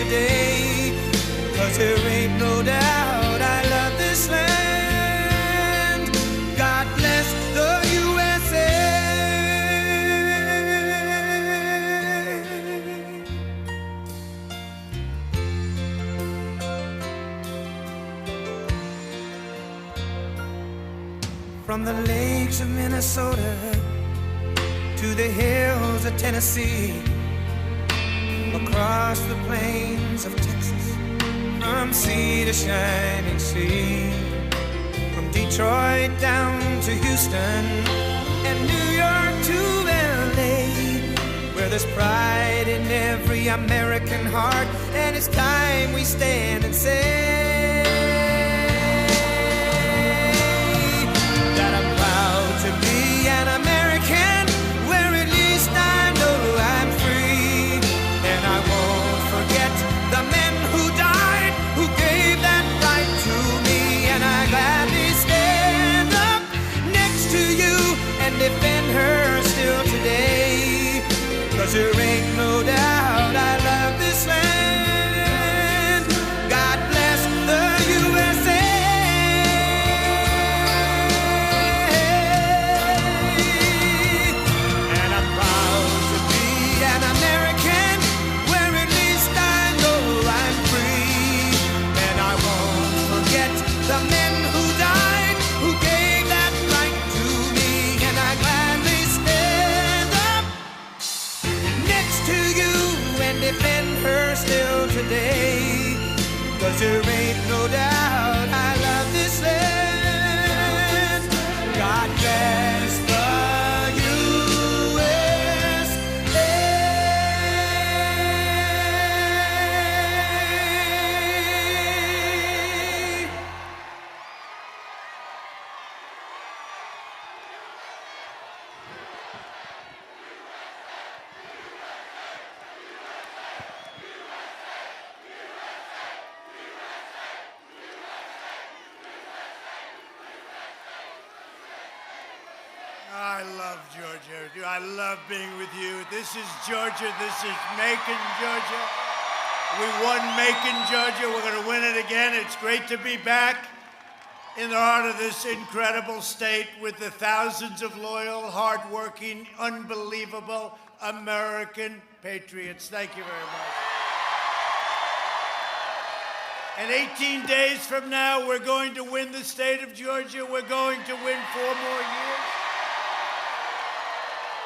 today. 'Cause there ain't no doubt I love this land. God bless the USA. From the lakes of Minnesota to the hills of Tennessee, across the plains of Texas, from sea to shining sea, from Detroit down to Houston and New York to LA, where there's pride in every American heart, and it's time we stand and say that I'm proud to be an American, where at least I know I'm free, and I won't forget the men who died, who gave that right to me, and I gladly stand up next to you and defend her still today, 'cause there ain't no doubt I love this land. God bless the USA. And I'm proud to be an American, where at least I know I'm free, and I won't forget the men who died, who gave that right to me, and I gladly stand up next to you and defend her still today, 'cause there ain't no doubt I love this land. God bless the USA. I love Georgia. I love being with you. This is Georgia. This is Macon, Georgia. We won Macon, Georgia. We're going to win it again. It's great to be back in the heart of this incredible state with the thousands of loyal, hardworking, unbelievable American patriots. Thank you very much. And 18 days from now, we're going to win the state of Georgia. We're going to win 4 more years.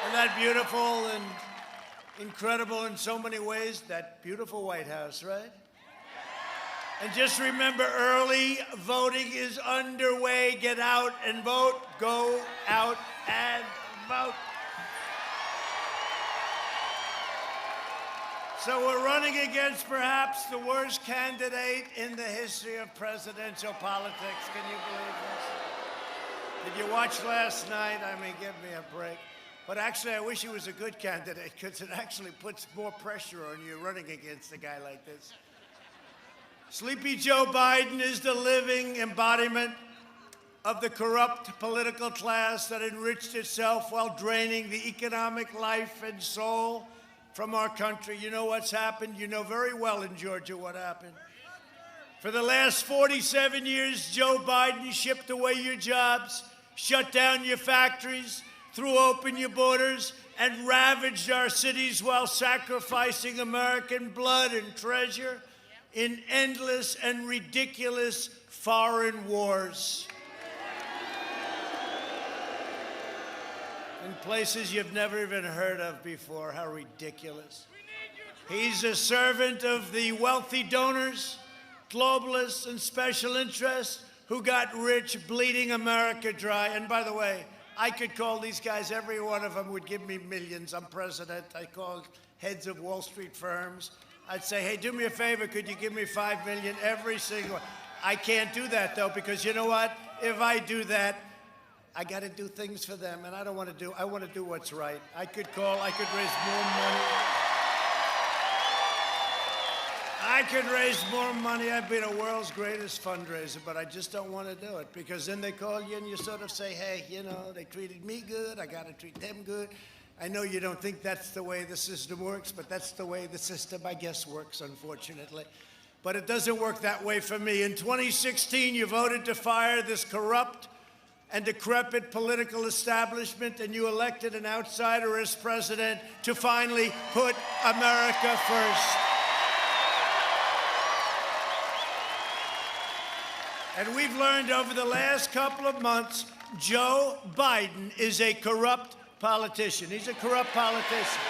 Isn't that beautiful and incredible in so many ways? That beautiful White House, right? And just remember, early voting is underway. Get out and vote. Go out and vote. So we're running against perhaps the worst candidate in the history of presidential politics. Can you believe this? Did you watch last night? I mean, give me a break. But actually, I wish he was a good candidate, because it actually puts more pressure on you running against a guy like this. Sleepy Joe Biden is the living embodiment of the corrupt political class that enriched itself while draining the economic life and soul from our country. You know what's happened? You know very well in Georgia what happened. For the last 47 years, Joe Biden shipped away your jobs, shut down your factories, threw open your borders, and ravaged our cities while sacrificing American blood and treasure in endless and ridiculous foreign wars. In places you've never even heard of before. How ridiculous. He's a servant of the wealthy donors, globalists, and special interests who got rich bleeding America dry. And by the way, I could call these guys, every one of them would give me millions. I'm president. I called heads of Wall Street firms. I'd say, hey, do me a favor. Could you give me $5 million? Every single one. I can't do that, though, because you know what? If I do that, I got to do things for them, and I don't want to do, I want to do what's right. I could raise more money. I could raise more money. I'd be the world's greatest fundraiser, but I just don't want to do it, because then they call you and you sort of say, hey, you know, they treated me good. I got to treat them good. I know you don't think that's the way the system works, but that's the way the system, I guess, works, unfortunately. But it doesn't work that way for me. In 2016, you voted to fire this corrupt and decrepit political establishment, and you elected an outsider as president to finally put America first. And we've learned over the last couple of months, Joe Biden is a corrupt politician. He's a corrupt politician.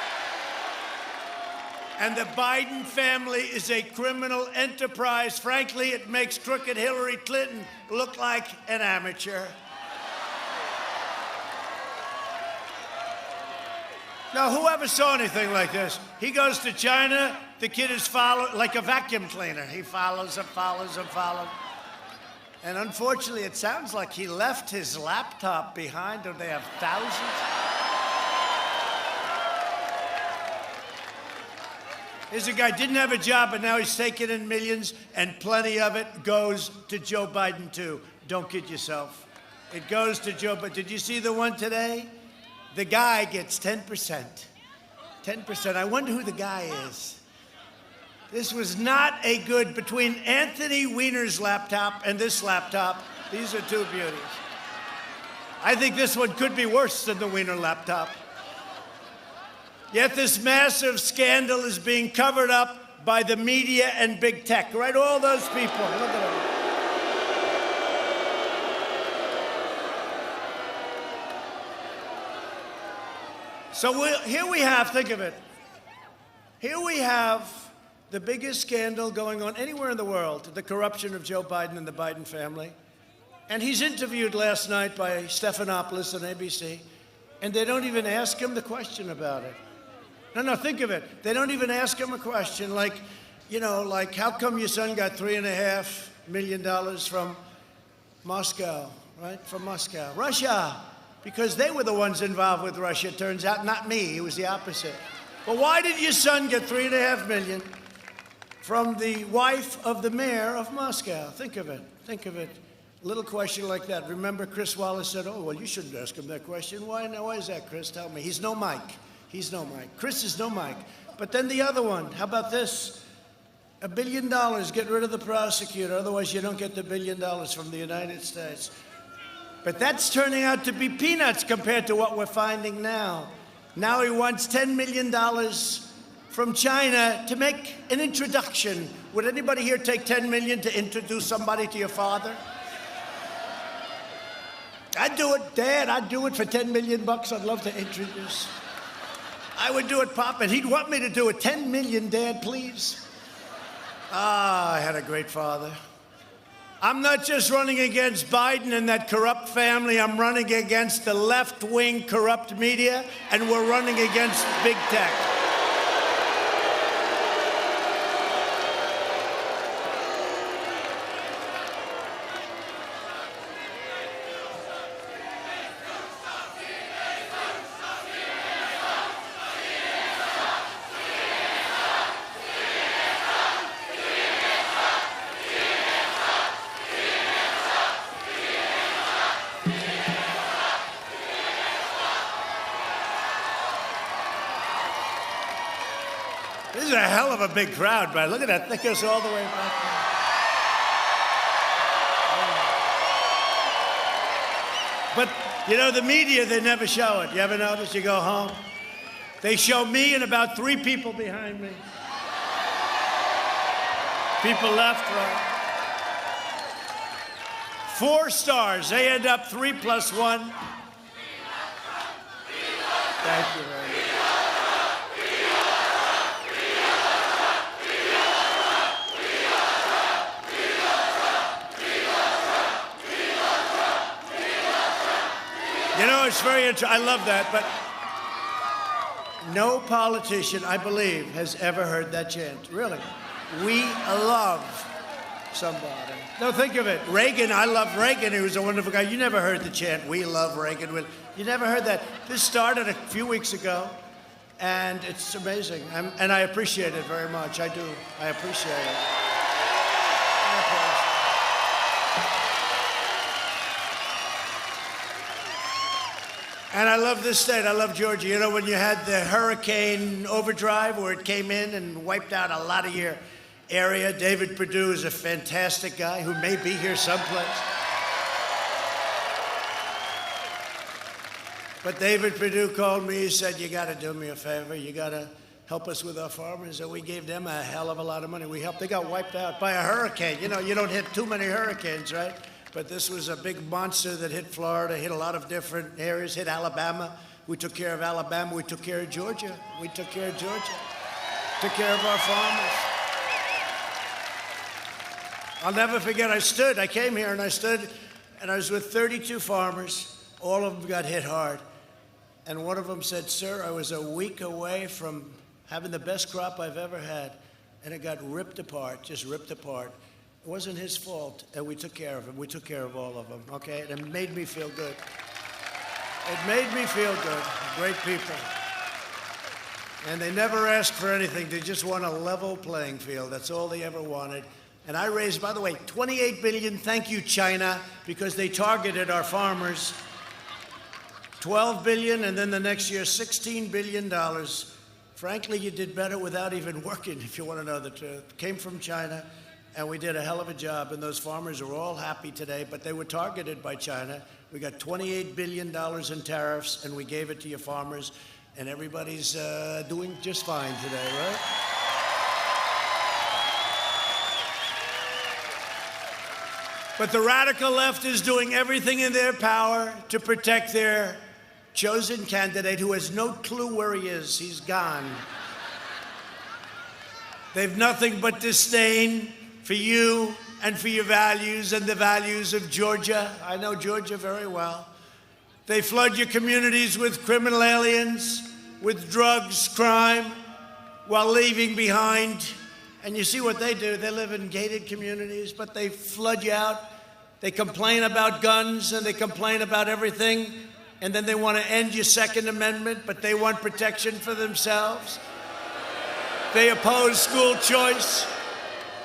And the Biden family is a criminal enterprise. Frankly, it makes crooked Hillary Clinton look like an amateur. Now, whoever saw anything like this? He goes to China, the kid is followed like a vacuum cleaner. He follows and follows and follows. And unfortunately, it sounds like he left his laptop behind, or they have thousands. Here's a guy, didn't have a job, but now he's taking in millions, and plenty of it goes to Joe Biden, too. Don't kid yourself. It goes to Joe Biden. Did you see the one today? The guy gets 10%. 10%. I wonder who the guy is. This was not a good, between Anthony Weiner's laptop and this laptop, these are two beauties. I think this one could be worse than the Weiner laptop. Yet this massive scandal is being covered up by the media and big tech, right? All those people, look at them. So here we have, think of it. Here we have the biggest scandal going on anywhere in the world, the corruption of Joe Biden and the Biden family. And he's interviewed last night by Stephanopoulos on NBC, and they don't even ask him the question about it. No, think of it. They don't even ask him a question like, you know, like, how come your son got $3.5 million from Moscow, right? From Moscow. Russia. Because they were the ones involved with Russia, it turns out, not me. It was the opposite. But why did your son get $3.5 million from the wife of the mayor of Moscow? Think of it. Think of it. A little question like that. Remember, Chris Wallace said, oh, well, you shouldn't ask him that question. Why is that, Chris? Tell me. He's no Mike. He's no Mike. Chris is no Mike. But then the other one, how about this? $1 billion, get rid of the prosecutor. Otherwise, you don't get the $1 billion from the United States. But that's turning out to be peanuts compared to what we're finding now. Now he wants $10 million from China to make an introduction. Would anybody here take $10 million to introduce somebody to your father? I'd do it, Dad. I'd do it for $10 million. I'd love to introduce. I would do it, Pop, and he'd want me to do it. $10 million, Dad, please. Ah, I had a great father. I'm not just running against Biden and that corrupt family. I'm running against the left-wing corrupt media, and we're running against big tech. This is a hell of a big crowd, Brad. Look at that. That goes all the way back there. But, you know, the media, they never show it. You ever notice? You go home. They show me and about 3 people behind me. People left, right. 4 stars. They end up 3 plus 1. Thank you very much. You know, it's very interesting. I love that, but no politician, I believe, has ever heard that chant. Really. We love somebody. No, think of it. Reagan, I love Reagan. He was a wonderful guy. You never heard the chant, we love Reagan. You never heard that. This started a few weeks ago, and it's amazing. And I appreciate it very much. I do. I appreciate it. And I love this state. I love Georgia. You know, when you had the hurricane overdrive where it came in and wiped out a lot of your area, David Perdue is a fantastic guy who may be here someplace. But David Perdue called me. He said, you got to do me a favor. You got to help us with our farmers. And we gave them a hell of a lot of money. We helped. They got wiped out by a hurricane. You know, you don't hit too many hurricanes, right? But this was a big monster that hit Florida, hit a lot of different areas, hit Alabama. We took care of Alabama. We took care of Georgia. We took care of Georgia. Took care of our farmers. I'll never forget, I came here and I stood, and I was with 32 farmers. All of them got hit hard. And one of them said, sir, I was a week away from having the best crop I've ever had, and it got ripped apart, just ripped apart. It wasn't his fault, and we took care of him. We took care of all of them, okay? And it made me feel good. It made me feel good. Great people. And they never asked for anything. They just want a level playing field. That's all they ever wanted. And I raised, by the way, $28 billion. Thank you, China, because they targeted our farmers. $12 billion, and then the next year, $16 billion. Frankly, you did better without even working, if you want to know the truth. Came from China. And we did a hell of a job, and those farmers are all happy today, but they were targeted by China. We got $28 billion in tariffs, and we gave it to your farmers, and everybody's doing just fine today, right? But the radical left is doing everything in their power to protect their chosen candidate who has no clue where he is. He's gone. They've nothing but disdain for you and for your values and the values of Georgia. I know Georgia very well. They flood your communities with criminal aliens, with drugs, crime, while leaving behind. And you see what they do. They live in gated communities, but they flood you out. They complain about guns and they complain about everything. And then they want to end your Second Amendment, but they want protection for themselves. They oppose school choice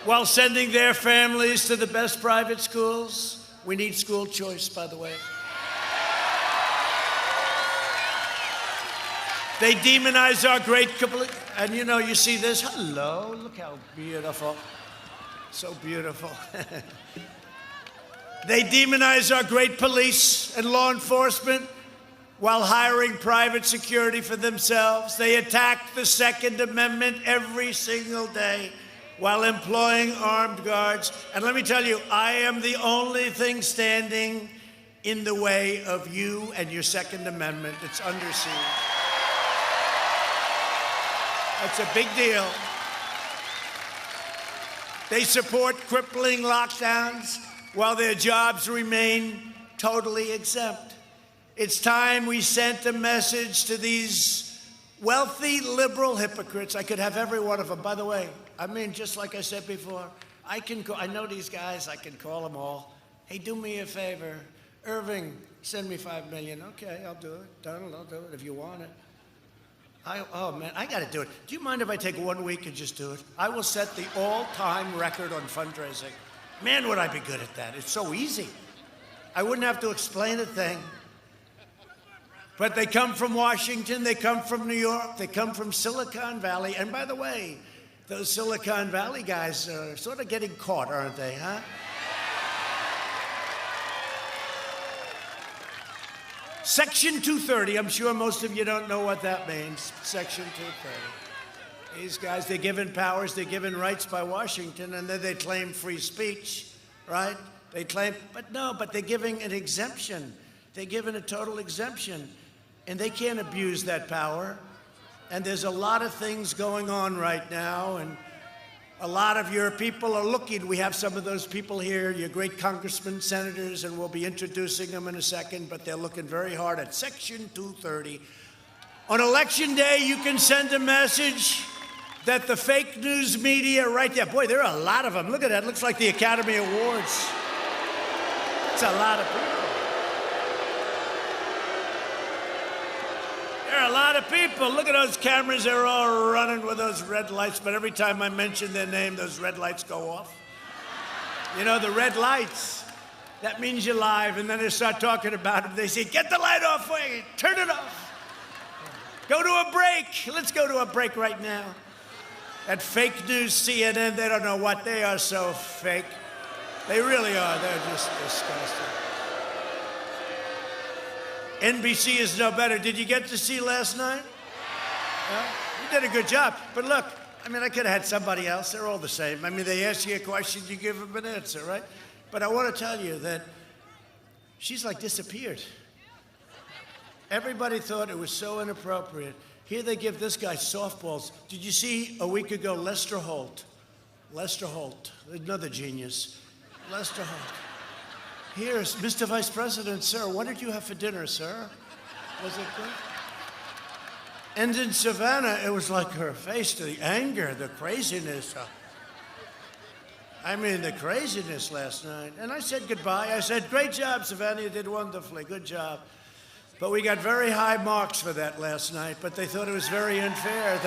while sending their families to the best private schools. We need school choice, by the way. They demonize our great, and you know, you see this. Hello, look how beautiful. So beautiful. They demonize our great police and law enforcement while hiring private security for themselves. They attack the Second Amendment every single day while employing armed guards. And let me tell you, I am the only thing standing in the way of you and your Second Amendment. It's under siege. That's a big deal. They support crippling lockdowns while their jobs remain totally exempt. It's time we sent a message to these wealthy liberal hypocrites. I could have every one of them. By the way, I mean, just like I said before, I know these guys, I can call them all. Hey, do me a favor. Irving, send me $5 million. Okay, I'll do it. Donald, I'll do it if you want it. Oh, man, I got to do it. Do you mind if I take 1 week and just do it? I will set the all-time record on fundraising. Man, would I be good at that. It's so easy. I wouldn't have to explain a thing. But they come from Washington, they come from New York, they come from Silicon Valley. And by the way, those Silicon Valley guys are sort of getting caught, aren't they, huh? Section 230, I'm sure most of you don't know what that means. Section 230. These guys, they're given powers, they're given rights by Washington, and then they claim free speech, right? They claim, but they're giving an exemption. They're given a total exemption, and they can't abuse that power. And there's a lot of things going on right now, and a lot of your people are looking. We have some of those people here, your great congressmen, senators, and we'll be introducing them in a second, but they're looking very hard at Section 230. On Election Day, you can send a message that the fake news media right there, boy, there are a lot of them. Look at that, it looks like the Academy Awards. It's a lot of people. There are a lot of people. Look at those cameras. They're all running with those red lights. But every time I mention their name, those red lights go off. You know, the red lights. That means you're live, and then they start talking about it. They say, get the light off, wait, turn it off. Go to a break. Let's go to a break right now. That fake news CNN, they don't know what. They are so fake. They really are. They're just disgusting. NBC is no better. Did you get to see last night? You did a good job. But look, I mean, I could have had somebody else. They're all the same. I mean, they ask you a question, you give them an answer, right? But I want to tell you that she's like disappeared. Everybody thought it was so inappropriate. Here they give this guy softballs. Did you see a week ago Lester Holt? Lester Holt, another genius. Lester Holt. Here's Mr. Vice President, sir, what did you have for dinner, sir? Was it good? And in Savannah, it was like her face, the anger, the craziness. I mean, the craziness last night. And I said goodbye. I said, great job, Savannah, you did wonderfully, good job. But we got very high marks for that last night, but they thought it was very unfair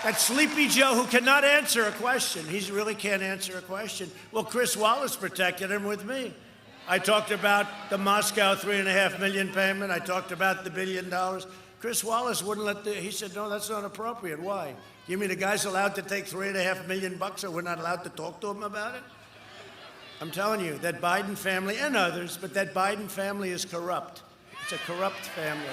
that Sleepy Joe, who cannot answer a question, he really can't answer a question. Well, Chris Wallace protected him with me. I talked about the Moscow $3.5 million payment. I talked about the $1 billion. Chris Wallace wouldn't he said, no, that's not appropriate. Why? You mean the guy's allowed to take $3.5 million and we're not allowed to talk to him about it? I'm telling you, that Biden family, and others, but that Biden family is corrupt. It's a corrupt family.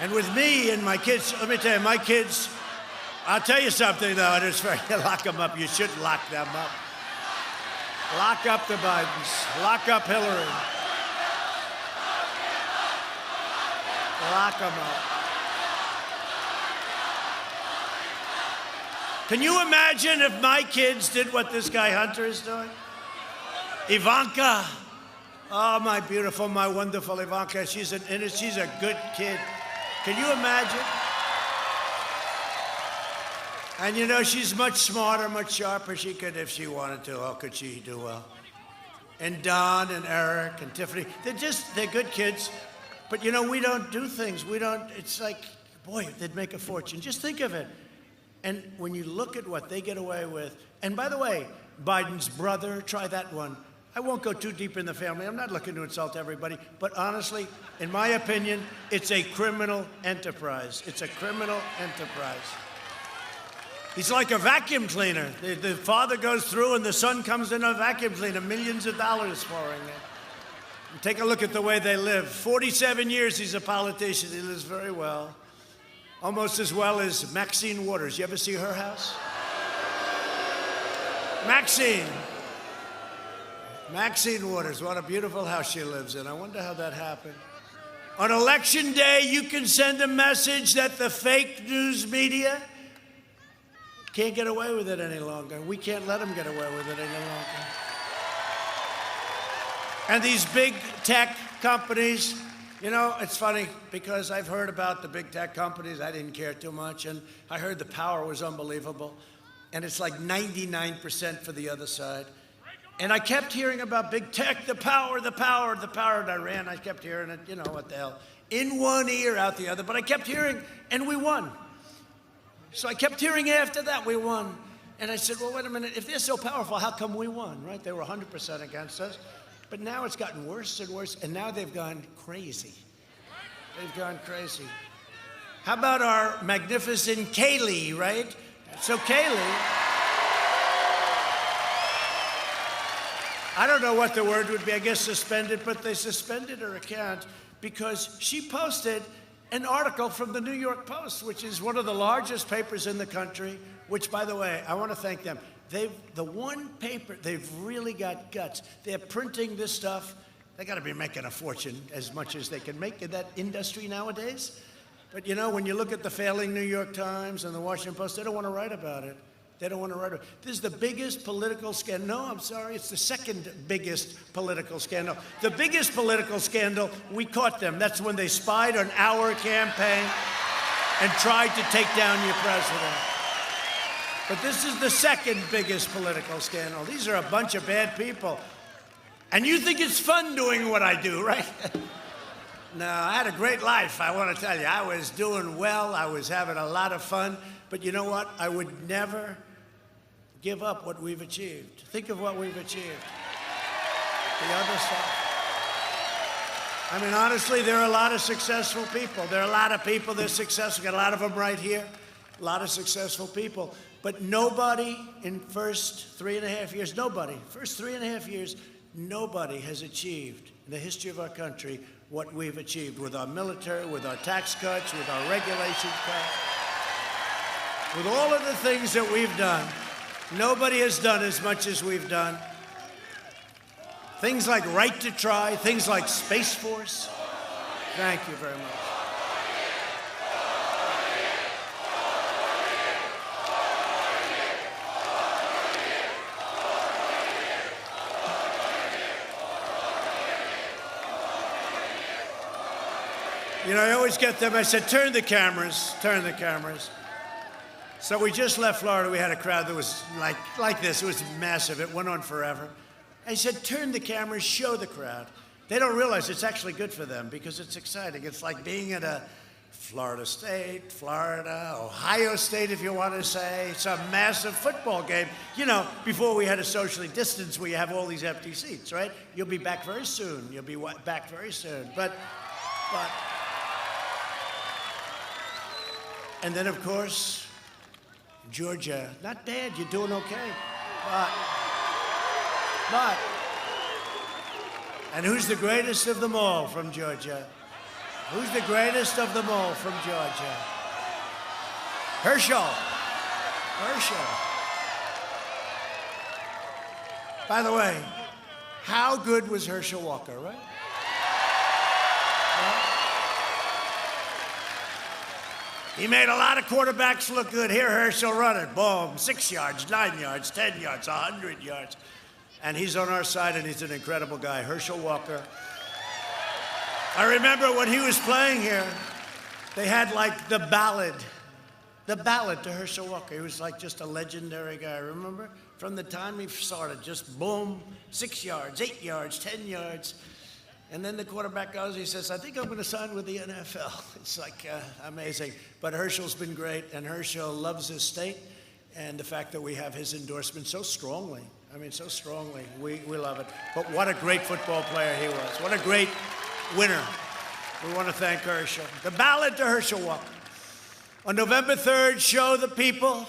And with me and my kids, let me tell you, my kids, I'll tell you something, though, it is very, lock them up. You shouldn't lock them up. Lock up the Bidens. Lock up Hillary. Lock them up. Can you imagine if my kids did what this guy Hunter is doing? Ivanka. Oh, my beautiful, my wonderful Ivanka. She's a good kid. Can you imagine? And you know, she's much smarter, much sharper. She could, if she wanted to, how could she do well? And Don and Eric and Tiffany, they're good kids. But you know, we don't do things. It's like, boy, they'd make a fortune. Just think of it. And when you look at what they get away with, and by the way, Biden's brother, try that one. I won't go too deep in the family. I'm not looking to insult everybody. But honestly, in my opinion, it's a criminal enterprise. It's a criminal enterprise. He's like a vacuum cleaner. The father goes through and the son comes in a vacuum cleaner, millions of dollars pouring in. And take a look at the way they live. 47 years he's a politician. He lives very well. Almost as well as Maxine Waters. You ever see her house? Maxine Waters, what a beautiful house she lives in. I wonder how that happened. On election day, you can send a message that the fake news media can't get away with it any longer. We can't let them get away with it any longer. And these big tech companies, you know, it's funny because I've heard about the big tech companies. I didn't care too much. And I heard the power was unbelievable. And it's like 99% for the other side. And I kept hearing about big tech, the power in Iran. I kept hearing it, you know, what the hell. In one ear, out the other. But I kept hearing, and we won. So I kept hearing after that, we won. And I said, well, wait a minute. If they're so powerful, how come we won, right? They were 100% against us. But now it's gotten worse and worse, and now they've gone crazy. They've gone crazy. How about our magnificent Kayleigh, right? So Kayleigh, I don't know what the word would be, I guess suspended, but they suspended her account because she posted an article from the New York Post, which is one of the largest papers in the country, which, by the way, I want to thank them. The one paper, they've really got guts. They're printing this stuff. They got to be making a fortune as much as they can make in that industry nowadays. But you know, when you look at the failing New York Times and the Washington Post, they don't want to write about it. They don't want to write about it. This is the biggest political scandal. No, I'm sorry, it's the second biggest political scandal. The biggest political scandal, we caught them. That's when they spied on our campaign and tried to take down your president. But this is the second biggest political scandal. These are a bunch of bad people. And you think it's fun doing what I do, right? No, I had a great life, I want to tell you. I was doing well. I was having a lot of fun. But you know what? I would never give up what we've achieved. Think of what we've achieved. The other stuff. I mean, honestly, there are a lot of successful people. There are a lot of people that are successful. Got a lot of them right here. A lot of successful people. But nobody in first 3.5 years, first 3.5 years, nobody has achieved in the history of our country what we've achieved with our military, with our tax cuts, with our regulation cuts, with all of the things that we've done. Nobody has done as much as we've done. Things like right to try, things like Space Force. Thank you very much. You know, I always get them. I said, turn the cameras, turn the cameras. So we just left Florida. We had a crowd that was like this. It was massive. It went on forever. I said, turn the cameras, show the crowd. They don't realize it's actually good for them because it's exciting. It's like being at a Florida State, Florida, Ohio State, if you want to say. It's a massive football game. You know, before we had to socially distance, we have all these empty seats, right? You'll be back very soon. You'll be back very soon. But. And then, of course, Georgia. Not bad, you're doing okay. But, and who's the greatest of them all from Georgia? Who's the greatest of them all from Georgia? Herschel. By the way, how good was Herschel Walker, right? He made a lot of quarterbacks look good. Here, Herschel running, boom, 6 yards, 9 yards, 10 yards, 100 yards. And he's on our side, and he's an incredible guy, Herschel Walker. I remember when he was playing here, they had like the ballad to Herschel Walker. He was like just a legendary guy, remember? From the time he started, just boom, 6 yards, 8 yards, 10 yards. And then the quarterback goes, he says, I think I'm going to sign with the NFL. It's like amazing. But Herschel's been great, and Herschel loves his state, and the fact that we have his endorsement so strongly. I mean, so strongly. We love it. But what a great football player he was. What a great winner. We want to thank Herschel. The ballad to Herschel Walker. On November 3rd, show the people,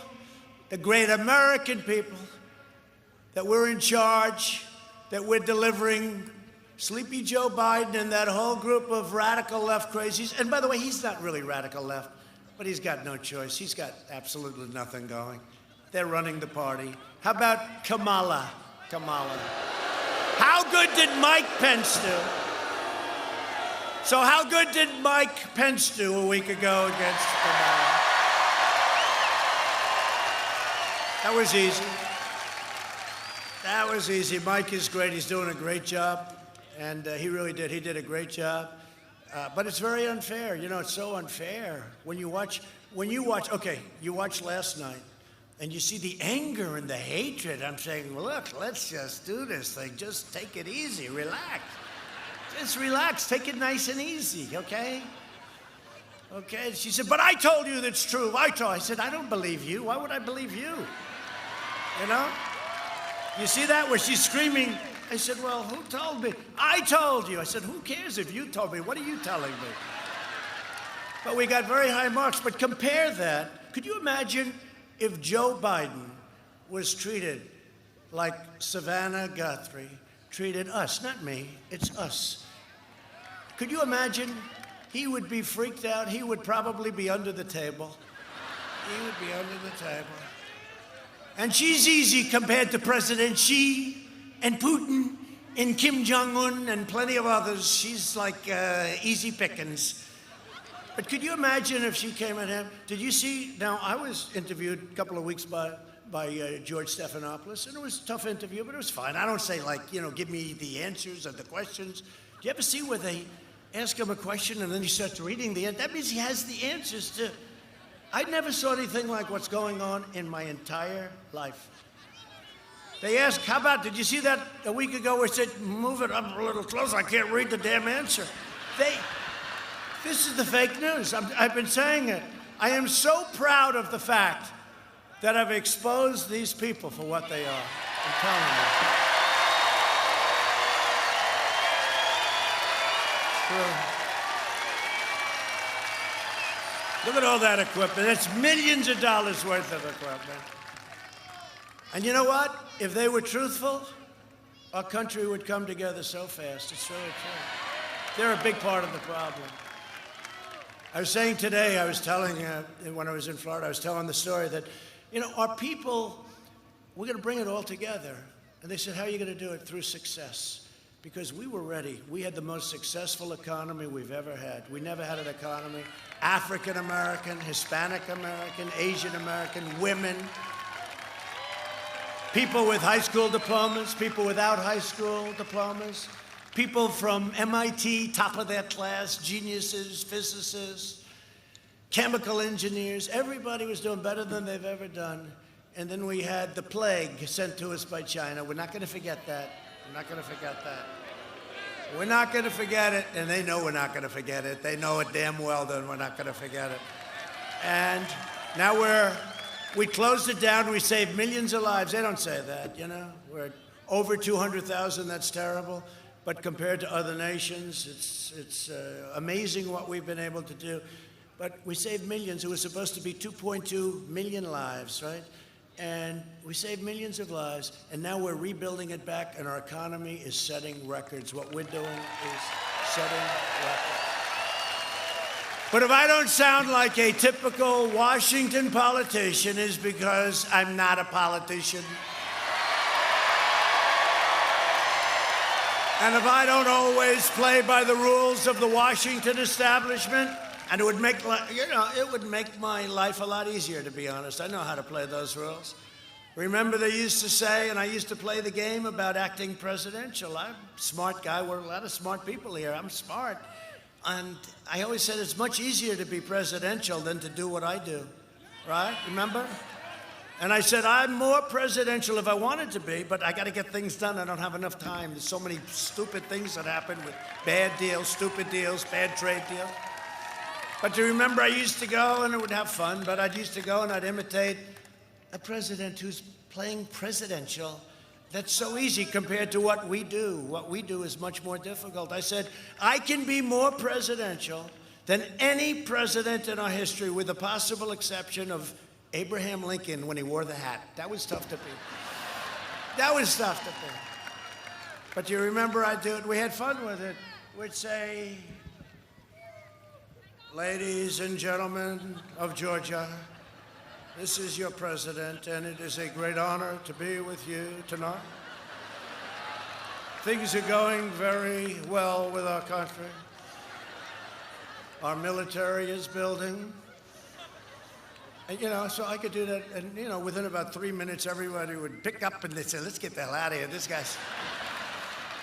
the great American people, that we're in charge, that we're delivering Sleepy Joe Biden and that whole group of radical left crazies. And by the way, he's not really radical left, but he's got no choice. He's got absolutely nothing going. They're running the party. How about Kamala? How good did Mike Pence do? So how good did Mike Pence do a week ago against Kamala? That was easy. That was easy. Mike is great. He's doing a great job. And he really did. He did a great job. But it's very unfair. You know, it's so unfair. When you watch, you watched last night, and you see the anger and the hatred. I'm saying, well, look, let's just do this thing. Just take it easy. Relax. Just relax. Take it nice and easy, okay? Okay. She said, but I told you that's true. I said, I don't believe you. Why would I believe you? You know? You see that? Where she's screaming. I said, well, who told me? I told you. I said, who cares if you told me? What are you telling me? But we got very high marks. But compare that. Could you imagine if Joe Biden was treated like Savannah Guthrie treated us? Not me. It's us. Could you imagine? He would be freaked out. He would probably be under the table. He would be under the table. And she's easy compared to President Xi and Putin and Kim Jong-un and plenty of others. She's like easy pickings. But could you imagine if she came at him? Did you see? Now, I was interviewed a couple of weeks by George Stephanopoulos, and it was a tough interview, but it was fine. I don't say, like, you know, give me the answers of the questions. Do you ever see where they ask him a question and then he starts reading the answer? That means he has the answers to. I never saw anything like what's going on in my entire life. They asked, how about, did you see that a week ago where it said, move it up a little closer, I can't read the damn answer. This is the fake news. I've been saying it. I am so proud of the fact that I've exposed these people for what they are. I'm telling you. It's true. Look at all that equipment. It's millions of dollars worth of equipment. And you know what? If they were truthful, our country would come together so fast. It's really true. They're a big part of the problem. I was saying today, I was telling, when I was in Florida, I was telling the story that, you know, our people, we're going to bring it all together. And they said, how are you going to do it? Through success. Because we were ready. We had the most successful economy we've ever had. We never had an economy. African American, Hispanic American, Asian American, women, people with high school diplomas, people without high school diplomas, people from MIT, top of their class, geniuses, physicists, chemical engineers. Everybody was doing better than they've ever done. And then we had the plague sent to us by China. We're not going to forget that. We're not going to forget that. We're not going to forget it, and they know we're not going to forget it. They know it damn well that we're not going to forget it. And now we closed it down. We saved millions of lives. They don't say that, you know. We're at over 200,000. That's terrible. But compared to other nations, it's amazing what we've been able to do. But we saved millions. It was supposed to be 2.2 million lives, right? And we saved millions of lives, and now we're rebuilding it back, and our economy is setting records. What we're doing is setting records. But if I don't sound like a typical Washington politician, it's because I'm not a politician. And if I don't always play by the rules of the Washington establishment, and it would make, it would make my life a lot easier, to be honest. I know how to play those rules. Remember they used to say, and I used to play the game about acting presidential. I'm a smart guy. We're a lot of smart people here. I'm smart. And I always said it's much easier to be presidential than to do what I do, right? Remember? And I said, I'm more presidential if I wanted to be, but I got to get things done. I don't have enough time. There's so many stupid things that happen with bad deals, stupid deals, bad trade deals. But do you remember I used to go, and it would have fun, but I'd used to go and I'd imitate a president who's playing presidential. That's so easy compared to what we do. What we do is much more difficult. I said, I can be more presidential than any president in our history, with the possible exception of Abraham Lincoln when he wore the hat. That was tough to beat. That was tough to beat. But you remember I'd do it. We had fun with it. We'd say, ladies and gentlemen of Georgia, this is your president, and it is a great honor to be with you tonight. Things are going very well with our country. Our military is building. And, you know, so I could do that, and, you know, within about 3 minutes, everybody would pick up and they'd say, let's get the hell out of here. This guy's...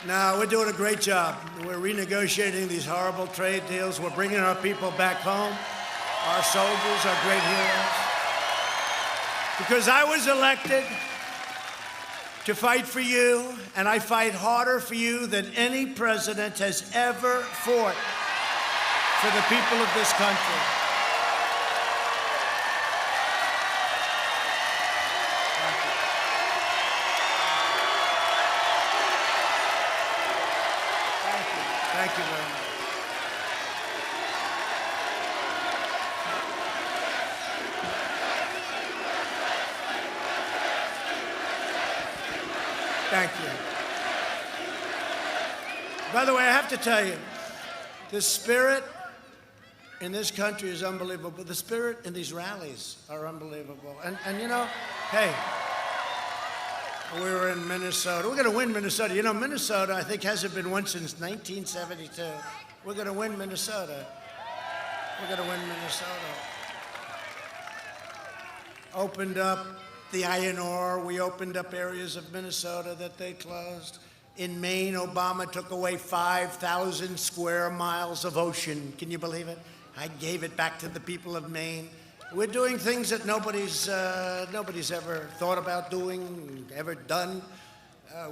No, we're doing a great job. We're renegotiating these horrible trade deals. We're bringing our people back home. Our soldiers are great heroes. Because I was elected to fight for you, and I fight harder for you than any president has ever fought for the people of this country. Thank you very much. Thank you. By the way, I have to tell you, the spirit in this country is unbelievable. The spirit in these rallies are unbelievable. And you know, hey, we were in Minnesota. We're going to win Minnesota. You know, Minnesota, I think, hasn't been won since 1972. We're going to win Minnesota. We're going to win Minnesota. Opened up the iron ore. We opened up areas of Minnesota that they closed. In Maine, Obama took away 5,000 square miles of ocean. Can you believe it? I gave it back to the people of Maine. We're doing things that nobody's ever thought about doing, ever done.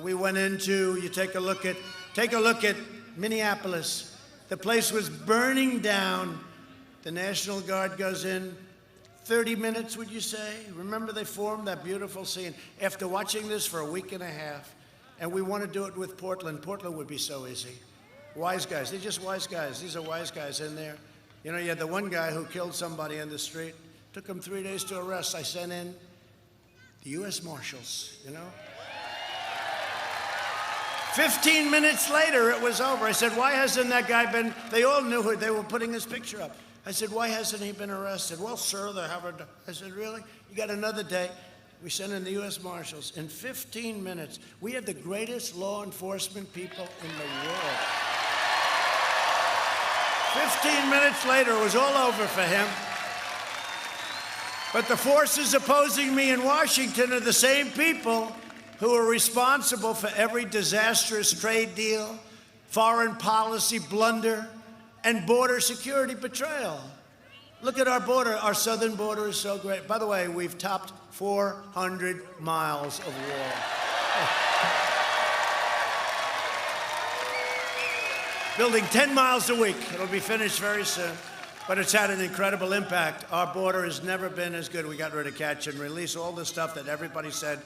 We went into, you take a look at Minneapolis. The place was burning down. The National Guard goes in. 30 minutes, would you say? Remember, they formed that beautiful scene. After watching this for a week and a half, and we want to do it with Portland. Portland would be so easy. Wise guys. They're just wise guys. These are wise guys in there. You know, you had the one guy who killed somebody in the street. Took him 3 days to arrest. I sent in the U.S. Marshals, you know? 15 minutes later, it was over. I said, why hasn't that guy been, they all knew who, they were putting his picture up. I said, why hasn't he been arrested? Well, sir, they haven't. I said, really? You got another day? We sent in the U.S. Marshals. In 15 minutes, we have the greatest law enforcement people in the world. 15 minutes later, it was all over for him. But the forces opposing me in Washington are the same people who are responsible for every disastrous trade deal, foreign policy blunder, and border security betrayal. Look at our border. Our southern border is so great. By the way, we've topped 400 miles of wall. Building 10 miles a week. It'll be finished very soon. But it's had an incredible impact. Our border has never been as good. We got rid of catch and release, all the stuff that everybody said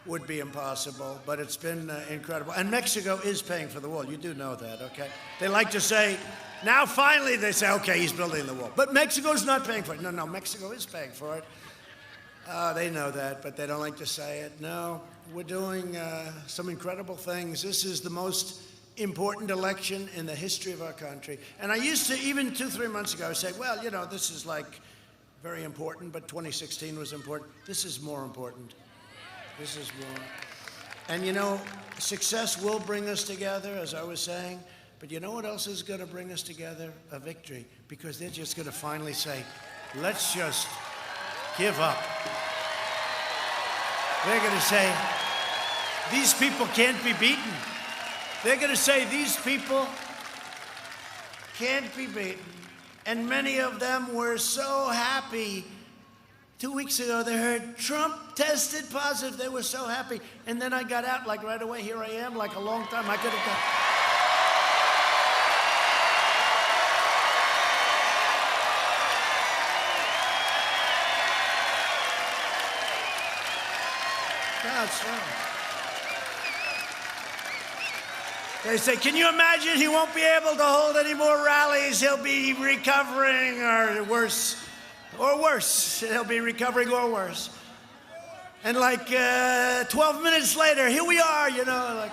would be impossible, but it's been incredible. And Mexico is paying for the wall. You do know that, okay? They like to say, now finally they say, okay, he's building the wall. But Mexico's not paying for it. No, Mexico is paying for it. They know that, but they don't like to say it. No, we're doing some incredible things. This is the most important election in the history of our country. And I used to, even 2-3 months ago, say, well, you know, this is like very important, but 2016 was important. This is more important. This is more. And you know, success will bring us together, as I was saying, but you know what else is going to bring us together? A victory, because they're just going to finally say, let's just give up. They're going to say, these people can't be beaten. They're going to say, these people can't be beaten. And many of them were so happy. 2 weeks ago, they heard Trump tested positive. They were so happy. And then I got out, like right away. Here I am, like a long time. I could have done. That's right. They say, can you imagine he won't be able to hold any more rallies? He'll be recovering, or worse. Or worse. He'll be recovering or worse. And like 12 minutes later, here we are, you know. Like,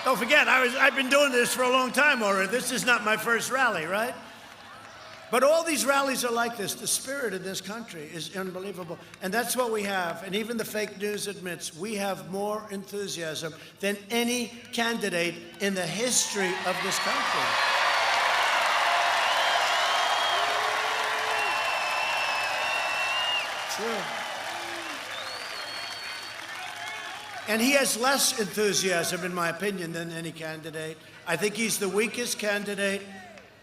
don't forget, I've been doing this for a long time already. This is not my first rally, right? But all these rallies are like this. The spirit in this country is unbelievable. And that's what we have. And even the fake news admits we have more enthusiasm than any candidate in the history of this country. True. And he has less enthusiasm, in my opinion, than any candidate. I think he's the weakest candidate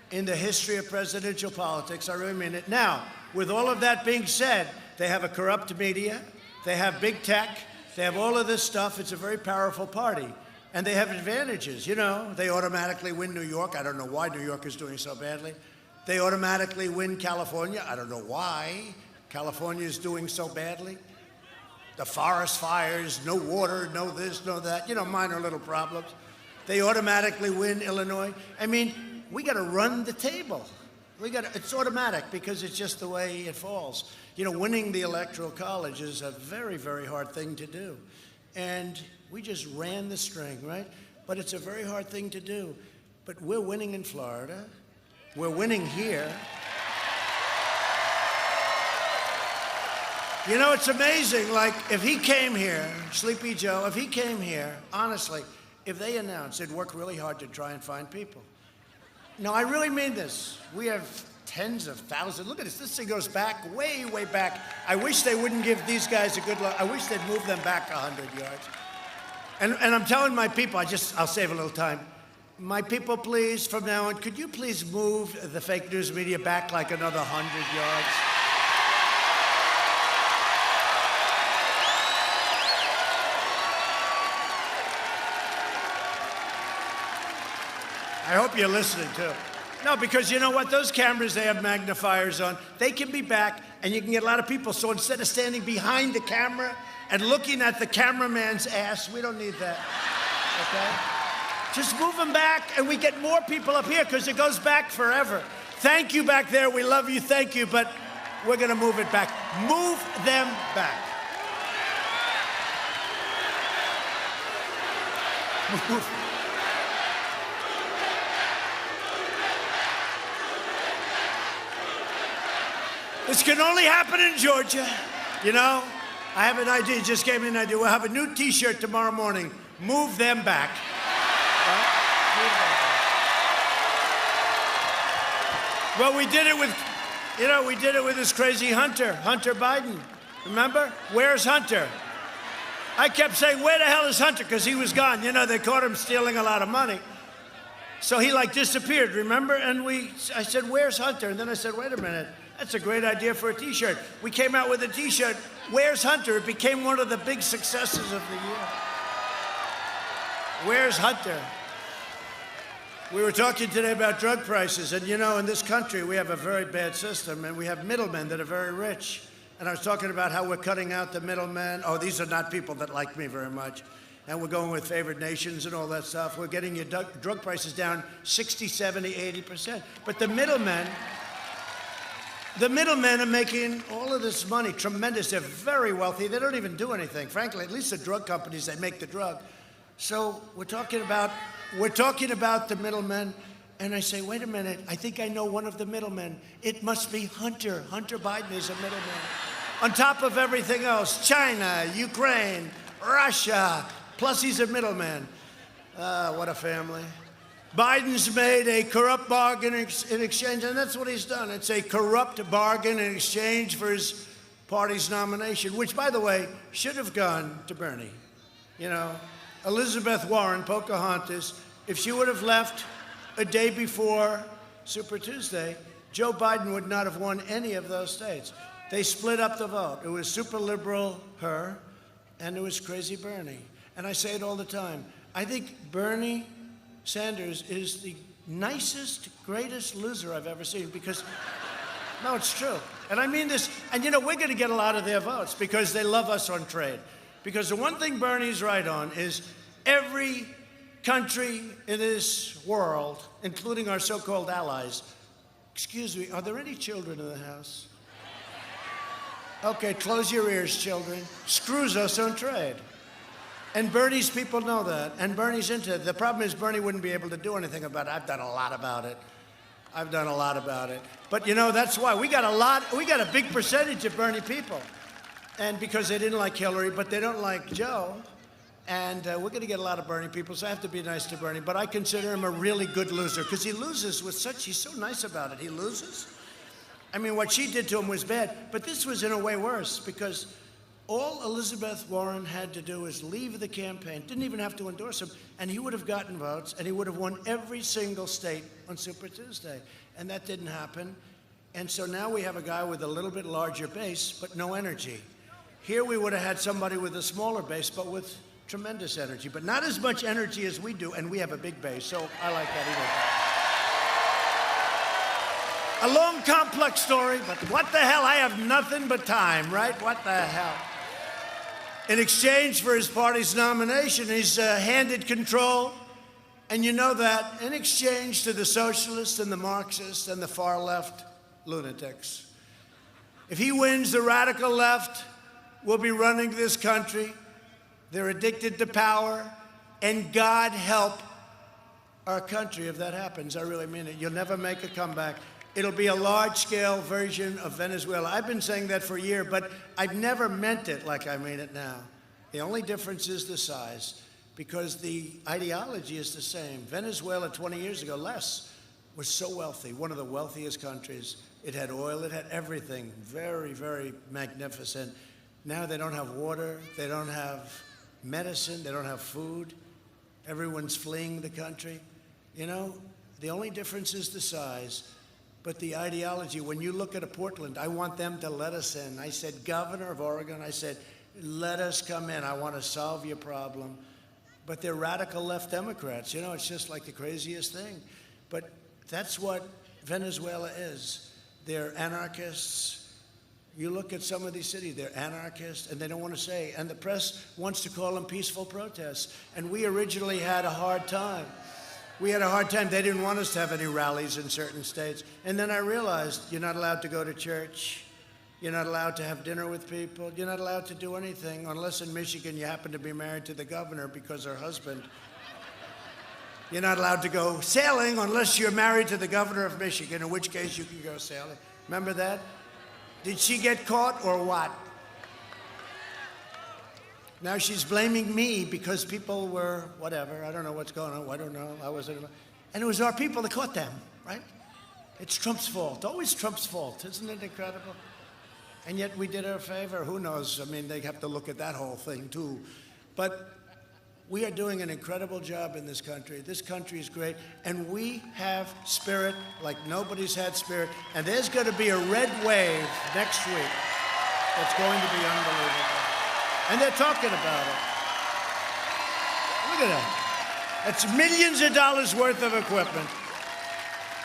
in the history of presidential politics. I really mean it. Now, with all of that being said, they have a corrupt media, they have big tech, they have all of this stuff. It's a very powerful party. And they have advantages. You know, they automatically win New York. I don't know why New York is doing so badly. They automatically win California. I don't know why California is doing so badly. The forest fires, no water, no this, no that. You know, minor little problems. They automatically win Illinois. I mean, we got to run the table. It's automatic because it's just the way it falls. You know, winning the Electoral College is a very, very hard thing to do. And we just ran the string, right? But it's a very hard thing to do. But we're winning in Florida. We're winning here. You know, it's amazing. Like, if he came here, Sleepy Joe, if he came here, honestly, if they announced, they'd work really hard to try and find people. No, I really mean this. We have tens of thousands. Look at this. This thing goes back, way, way back. I wish they wouldn't give these guys a good look. I wish they'd move them back 100 yards. And I'm telling my people, I'll save a little time. My people, please, from now on, could you please move the fake news media back like another 100 yards? I hope you're listening, too. No, because you know what? Those cameras, they have magnifiers on. They can be back, and you can get a lot of people. So instead of standing behind the camera and looking at the cameraman's ass, we don't need that, okay? Just move them back, and we get more people up here because it goes back forever. Thank you back there. We love you. Thank you. But we're going to move it back. Move them back. Move. This can only happen in Georgia. You know, I have an idea. Just gave me an idea. We'll have a new T-shirt tomorrow morning. Move them back. Right? Move them back. Well, we did it with, you know, we did it with this crazy Hunter Biden. Remember? Where's Hunter? I kept saying, where the hell is Hunter? Because he was gone. You know, they caught him stealing a lot of money. So he like disappeared, remember? And I said, where's Hunter? And then I said, wait a minute. That's a great idea for a T-shirt. We came out with a T-shirt, Where's Hunter? It became one of the big successes of the year. Where's Hunter? We were talking today about drug prices, and you know, in this country, we have a very bad system, and we have middlemen that are very rich. And I was talking about how we're cutting out the middlemen. Oh, these are not people that like me very much. And we're going with favored nations and all that stuff. We're getting your drug prices down 60, 70, 80%. But the middlemen are making all of this money, tremendous. They're very wealthy. They don't even do anything. Frankly, at least the drug companies, they make the drug. So we're talking about the middlemen. And I say, wait a minute, I think I know one of the middlemen. It must be Hunter. Hunter Biden is a middleman. On top of everything else, China, Ukraine, Russia, plus he's a middleman. What a family. Biden's made a corrupt bargain in exchange, and that's what he's done. It's a corrupt bargain in exchange for his party's nomination, which, by the way, should have gone to Bernie. You know, Elizabeth Warren, Pocahontas, if she would have left a day before Super Tuesday, Joe Biden would not have won any of those states. They split up the vote. It was super liberal, her, and it was crazy Bernie. And I say it all the time. I think Bernie Sanders is the nicest, greatest loser I've ever seen because, no, it's true. And I mean this, and you know, we're going to get a lot of their votes because they love us on trade. Because the one thing Bernie's right on is every country in this world, including our so-called allies. Excuse me, are there any children in the house? Okay, close your ears, children. Screws us on trade. And Bernie's people know that, and Bernie's into it. The problem is Bernie wouldn't be able to do anything about it. I've done a lot about it. But you know, that's why we got a big percentage of Bernie people. And because they didn't like Hillary, but they don't like Joe. And we're going to get a lot of Bernie people, so I have to be nice to Bernie. But I consider him a really good loser, because he loses with such, he's so nice about it. He loses. I mean, what she did to him was bad, but this was in a way worse, because all Elizabeth Warren had to do was leave the campaign, didn't even have to endorse him, and he would have gotten votes, and he would have won every single state on Super Tuesday. And that didn't happen. And so now we have a guy with a little bit larger base, but no energy. Here we would have had somebody with a smaller base, but with tremendous energy, but not as much energy as we do, and we have a big base, so I like that either. A long, complex story, but what the hell? I have nothing but time, right? What the hell? In exchange for his party's nomination, he's handed control, and you know that, in exchange to the socialists and the Marxists and the far-left lunatics. If he wins, the radical left will be running this country. They're addicted to power, and God help our country if that happens. I really mean it. You'll never make a comeback. It'll be a large-scale version of Venezuela. I've been saying that for a year, but I've never meant it like I mean it now. The only difference is the size, because the ideology is the same. Venezuela 20 years ago, less, was so wealthy, one of the wealthiest countries. It had oil, it had everything, very, very magnificent. Now they don't have water, they don't have medicine, they don't have food. Everyone's fleeing the country. You know, the only difference is the size, but the ideology. When you look at a Portland, I want them to let us in. I said, Governor of Oregon, I said, let us come in. I want to solve your problem. But they're radical left Democrats. You know, it's just like the craziest thing. But That's what Venezuela is. They're anarchists. You look at some of these cities, they're anarchists, and they don't want to say. And the press wants to call them peaceful protests. And we originally had a hard time. We had a hard time. They didn't want us to have any rallies in certain states. And then I realized you're not allowed to go to church. You're not allowed to have dinner with people. You're not allowed to do anything unless in Michigan you happen to be married to the governor because her husband. You're not allowed to go sailing unless you're married to the governor of Michigan, in which case you can go sailing. Remember that? Did she get caught or what? Now she's blaming me because people were whatever. I don't know what's going on. I don't know. I wasn't. And it was our people that caught them, right? It's Trump's fault. Always Trump's fault. Isn't it incredible? And yet we did her a favor. Who knows? I mean, they have to look at that whole thing, too. But we are doing an incredible job in this country. This country is great. And we have spirit like nobody's had spirit. And there's going to be a red wave next week that's going to be unbelievable. And they're talking about it. Look at that. That's millions of dollars worth of equipment.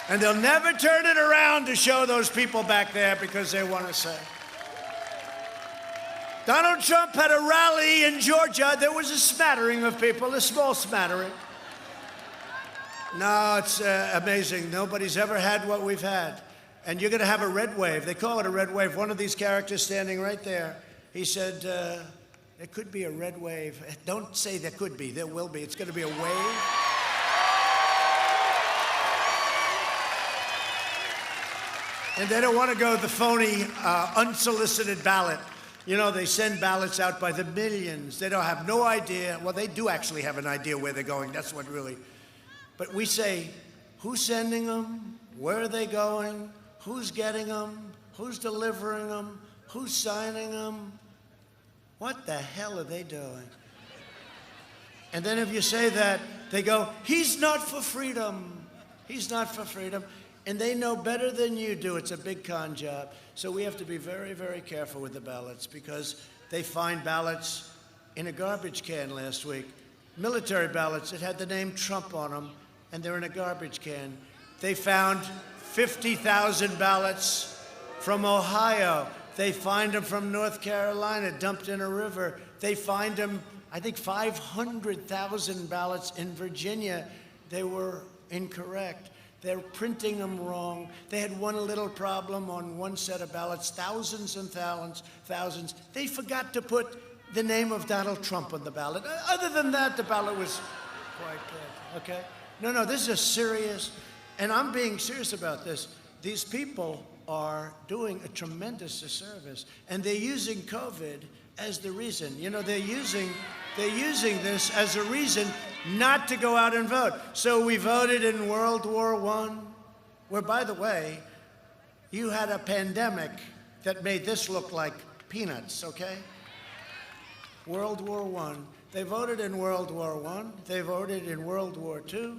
And they'll never turn it around to show those people back there because they want to say. Donald Trump had a rally in Georgia. There was a smattering of people, a small smattering. No, it's amazing. Nobody's ever had what we've had. And you're going to have a red wave. They call it a red wave. One of these characters standing right there, he said, there could be a red wave. Don't say there could be. There will be. It's going to be a wave. And they don't want to go the phony, unsolicited ballot. You know, they send ballots out by the millions. They don't have no idea. Well, they do actually have an idea where they're going. That's what really. But we say, who's sending them? Where are they going? Who's getting them? Who's delivering them? Who's signing them? What the hell are they doing? And then if you say that, they go, he's not for freedom. He's not for freedom. And they know better than you do. It's a big con job. So we have to be very, very careful with the ballots because they find ballots in a garbage can last week. Military ballots that had the name Trump on them, and they're in a garbage can. They found 50,000 ballots from Ohio. They find them from North Carolina, dumped in a river. They find them, I think, 500,000 ballots in Virginia. They were incorrect. They're printing them wrong. They had one little problem on one set of ballots, thousands and thousands. They forgot to put the name of Donald Trump on the ballot. Other than that, the ballot was quite good, okay? No, this is serious, and I'm being serious about this. These people are doing a tremendous disservice, and they're using COVID as the reason. You know, they're using this as a reason not to go out and vote. So we voted in World War I, where, by the way, you had a pandemic that made this look like peanuts, okay? World War I. They voted in World War I. They voted in World War II.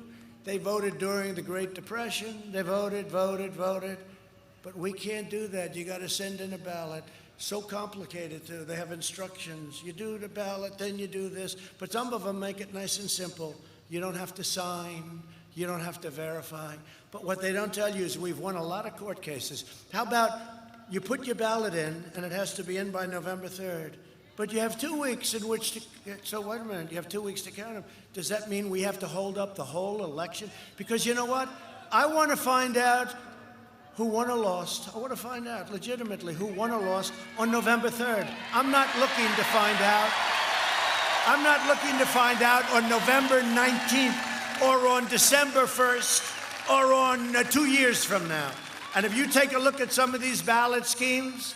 They voted during the Great Depression. They voted. But we can't do that. You got to send in a ballot. So complicated, too. They have instructions. You do the ballot, then you do this. But some of them make it nice and simple. You don't have to sign. You don't have to verify. But what they don't tell you is we've won a lot of court cases. How about you put your ballot in, and it has to be in by November 3rd. But you have 2 weeks in which to, so wait a minute, you have 2 weeks to count them. Does that mean we have to hold up the whole election? Because you know what? I want to find out who won or lost. I want to find out legitimately who won or lost on November 3rd. I'm not looking to find out. I'm not looking to find out on November 19th or on December 1st or on 2 years from now. And if you take a look at some of these ballot schemes,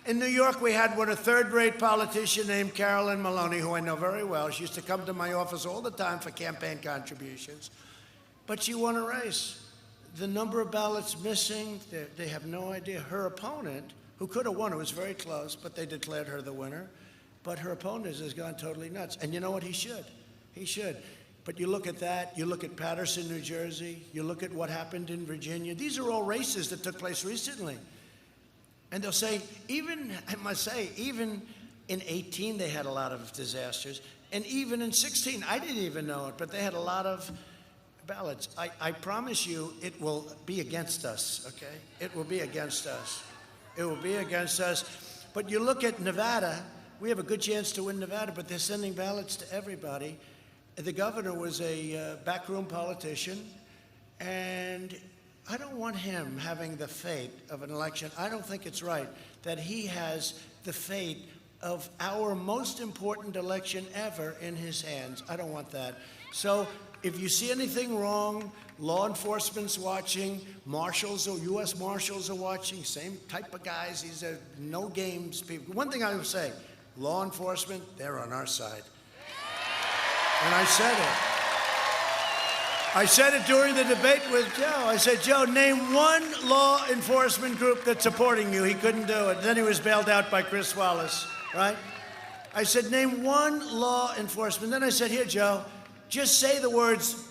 in New York, we had a third-rate politician named Carolyn Maloney, who I know very well. She used to come to my office all the time for campaign contributions. But she won a race. The number of ballots missing, they have no idea. Her opponent, who could have won, it was very close, but they declared her the winner. But her opponent has gone totally nuts. And you know what? He should. He should. But you look at that, you look at Paterson, New Jersey, you look at what happened in Virginia. These are all races that took place recently. And they'll say, even in 18, they had a lot of disasters. And even in 16, I didn't even know it, but they had a lot of ballots. I promise you it will be against us, okay? It will be against us. It will be against us. But you look at Nevada, we have a good chance to win Nevada, but they're sending ballots to everybody. The governor was a backroom politician, and I don't want him having the fate of an election. I don't think it's right that he has the fate of our most important election ever in his hands. I don't want that. So if you see anything wrong, law enforcement's watching, marshals or U.S. Marshals are watching, same type of guys. These are no games people. One thing I would say, law enforcement, they're on our side. And I said it. I said it during the debate with Joe. I said, Joe, name one law enforcement group that's supporting you. He couldn't do it. Then he was bailed out by Chris Wallace, right? I said, name one law enforcement. Then I said, here, Joe, just say the words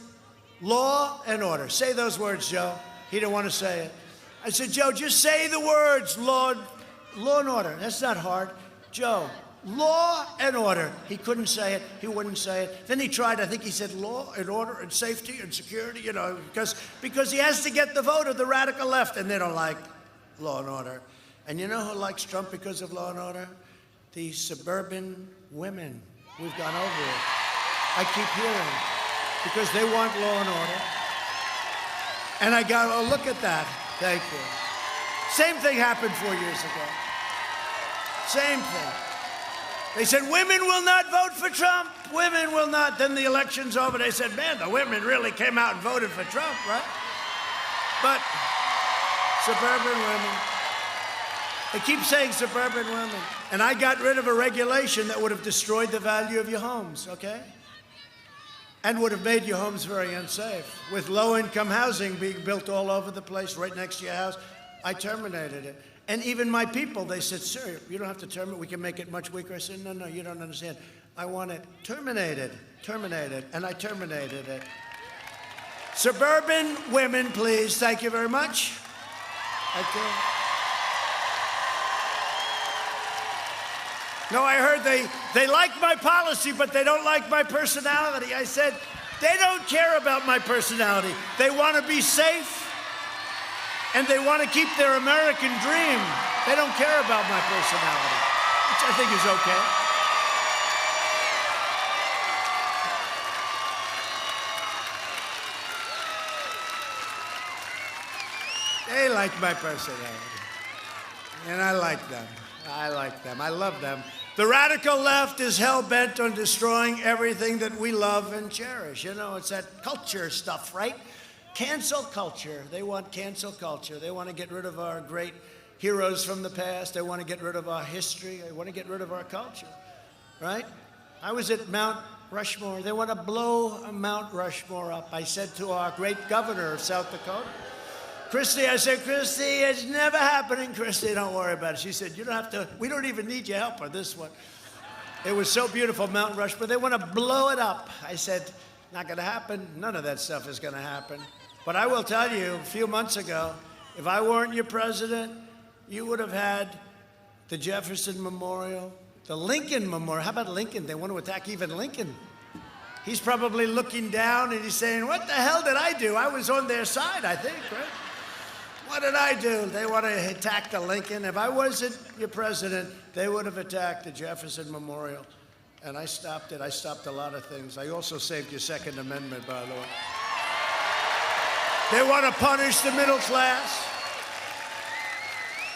law and order. Say those words, Joe. He didn't want to say it. I said, Joe, just say the words law and order. That's not hard. Joe, law and order. He couldn't say it. He wouldn't say it. Then he tried. I think he said law and order and safety and security, you know, because he has to get the vote of the radical left, and they don't like law and order. And you know who likes Trump because of law and order? The suburban women. We've gone over it. I keep hearing, because they want law and order. And I go, oh, look at that. Thank you. Same thing happened 4 years ago. Same thing. They said, women will not vote for Trump. Women will not. Then the election's over. They said, man, the women really came out and voted for Trump, right? But suburban women. They keep saying suburban women. And I got rid of a regulation that would have destroyed the value of your homes, okay? And would have made your homes very unsafe. With low-income housing being built all over the place, right next to your house, I terminated it. And even my people, they said, sir, you don't have to terminate. We can make it much weaker. I said, no, you don't understand. I want it terminated, and I terminated it. Suburban women, please. Thank you very much. Thank you. No, I heard they like my policy, but they don't like my personality. I said, they don't care about my personality. They want to be safe, and they want to keep their American dream. They don't care about my personality, which I think is okay. They like my personality, and I like them. I like them. I love them. The radical left is hell-bent on destroying everything that we love and cherish. You know, it's that culture stuff, right? Cancel culture. They want cancel culture. They want to get rid of our great heroes from the past. They want to get rid of our history. They want to get rid of our culture, right? I was at Mount Rushmore. They want to blow Mount Rushmore up. I said to our great governor of South Dakota, Christy, I said, Christy, it's never happening. Christy, don't worry about it. She said, you don't have to, we don't even need your help on this one. It was so beautiful, Mount Rushmore. They want to blow it up. I said, not going to happen. None of that stuff is going to happen. But I will tell you, a few months ago, if I weren't your president, you would have had the Jefferson Memorial, the Lincoln Memorial. How about Lincoln? They want to attack even Lincoln. He's probably looking down and he's saying, what the hell did I do? I was on their side, I think, right? What did I do? They want to attack the Lincoln. If I wasn't your president, they would have attacked the Jefferson Memorial. And I stopped it. I stopped a lot of things. I also saved your Second Amendment, by the way. They want to punish the middle class,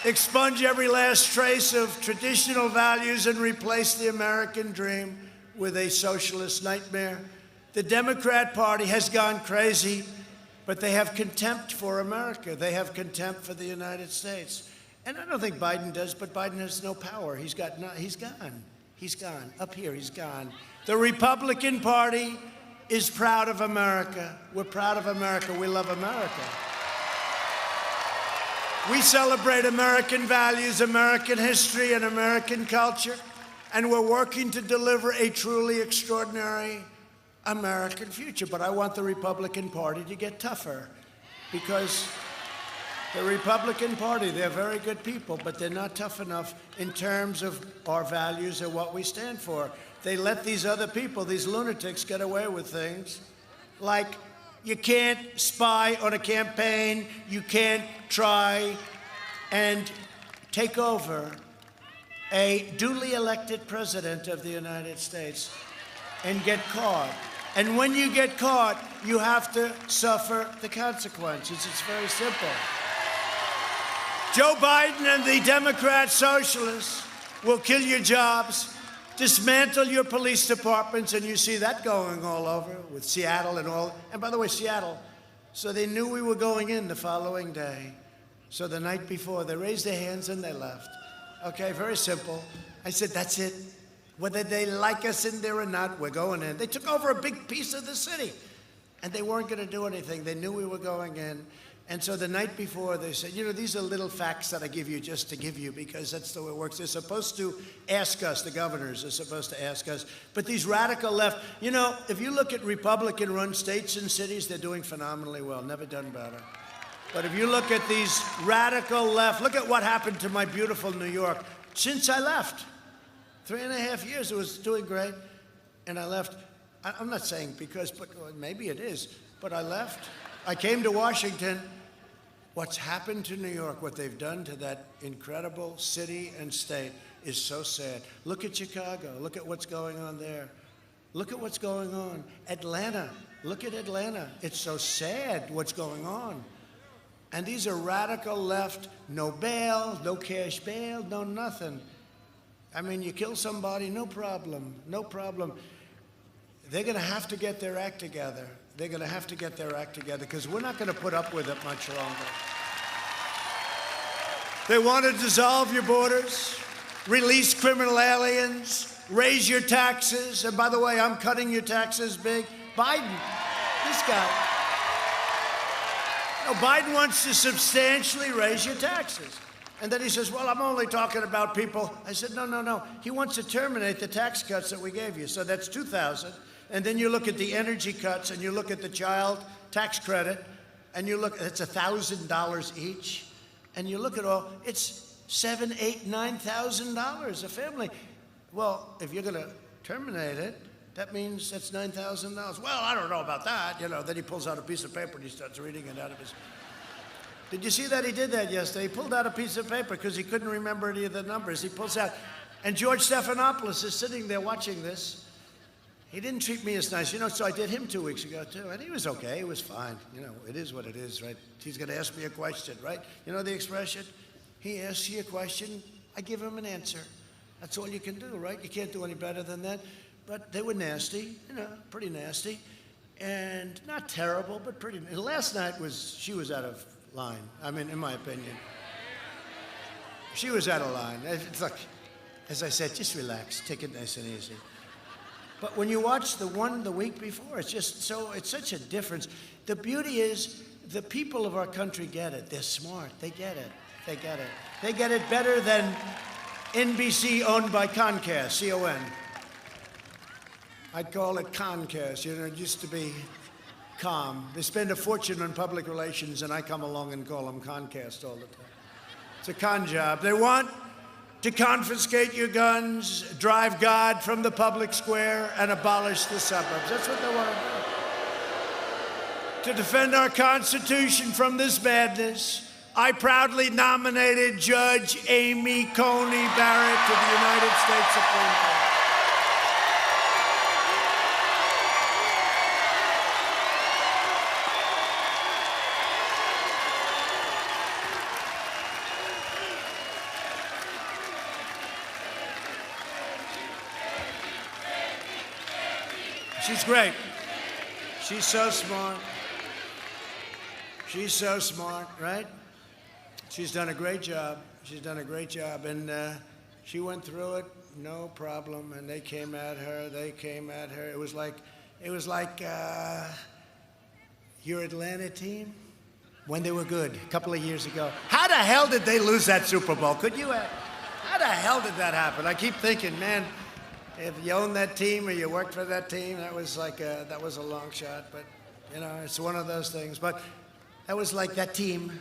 expunge every last trace of traditional values, and replace the American dream with a socialist nightmare. The Democrat Party has gone crazy, but they have contempt for America. They have contempt for the United States. And I don't think Biden does, but Biden has no power. He's gone. He's gone. Up here, he's gone. The Republican Party is proud of America. We're proud of America. We love America. We celebrate American values, American history, and American culture. And we're working to deliver a truly extraordinary American future. But I want the Republican Party to get tougher, because the Republican Party, they're very good people, but they're not tough enough in terms of our values and what we stand for. They let these other people, these lunatics, get away with things like You can't spy on a campaign. You can't try and take over a duly elected president of the United States and get caught. And when you get caught, you have to suffer the consequences. It's very simple. Joe Biden and the Democrat socialists will kill your jobs, dismantle your police departments, and you see that going all over with Seattle and all. And by the way, Seattle, so they knew we were going in the following day. So the night before, they raised their hands and they left. Okay, very simple. I said, that's it. Whether they like us in there or not, we're going in. They took over a big piece of the city, and they weren't going to do anything. They knew we were going in. And so the night before, they said, you know, these are little facts that I give you just to give you, because that's the way it works. They're supposed to ask us, the governors are supposed to ask us. But these radical left, you know, if you look at Republican-run states and cities, they're doing phenomenally well, never done better. But if you look at these radical left, look at what happened to my beautiful New York since I left. 3.5 years, it was doing great, and I left. I'm not saying because, but maybe it is, but I left. I came to Washington. What's happened to New York, what they've done to that incredible city and state is so sad. Look at Chicago. Look at what's going on there. Look at what's going on. Atlanta. Look at Atlanta. It's so sad what's going on. And these are radical left, no bail, no cash bail, no nothing. I mean, you kill somebody, no problem, no problem. They're going to have to get their act together. They're going to have to get their act together, because we're not going to put up with it much longer. They want to dissolve your borders, release criminal aliens, raise your taxes. And by the way, I'm cutting your taxes big. Biden, this guy. No, Biden wants to substantially raise your taxes. And then he says, well, I'm only talking about people. I said, no, no, no. He wants to terminate the tax cuts that we gave you. So that's $2,000. And then you look at the energy cuts, and you look at the child tax credit, and you look, it's $1,000 each. And you look at all, it's $7,000, $8,000, $9,000 a family. Well, if you're going to terminate it, that means that's $9,000. Well, I don't know about that. You know, then he pulls out a piece of paper and he starts reading it out of his. Did you see that he did that yesterday? He pulled out a piece of paper because he couldn't remember any of the numbers. He pulls out, and George Stephanopoulos is sitting there watching this. He didn't treat me as nice, you know, so I did him 2 weeks ago, too. And he was okay, he was fine. You know, it is what it is, right? He's going to ask me a question, right? You know the expression? He asks you a question, I give him an answer. That's all you can do, right? You can't do any better than that. But they were nasty, you know, pretty nasty. And not terrible, but pretty. And last night she was out of line. I mean, in my opinion. She was out of line. It's like, as I said, just relax, take it nice and easy. But when you watch the one the week before, it's just so, it's such a difference. The beauty is the people of our country get it. They're smart. They get it. They get it. They get it better than NBC owned by Comcast, C-O-N. I'd call it Comcast. You know, it used to be Com. They spend a fortune on public relations, and I come along and call them Comcast all the time. It's a con job. They want to confiscate your guns, drive God from the public square, and abolish the suburbs. That's what they want to do. To defend our Constitution from this madness, I proudly nominated Judge Amy Coney Barrett to the United States Supreme Court. She's great. She's so smart. She's so smart, right? She's done a great job. She's done a great job. And she went through it, no problem. And they came at her. They came at her. It was like your Atlanta team when they were good a couple of years ago. How the hell did they lose that Super Bowl? Could you? How the hell did that happen? I keep thinking, man, if you own that team or you worked for that team, that was a long shot. But, you know, it's one of those things. But that was like that team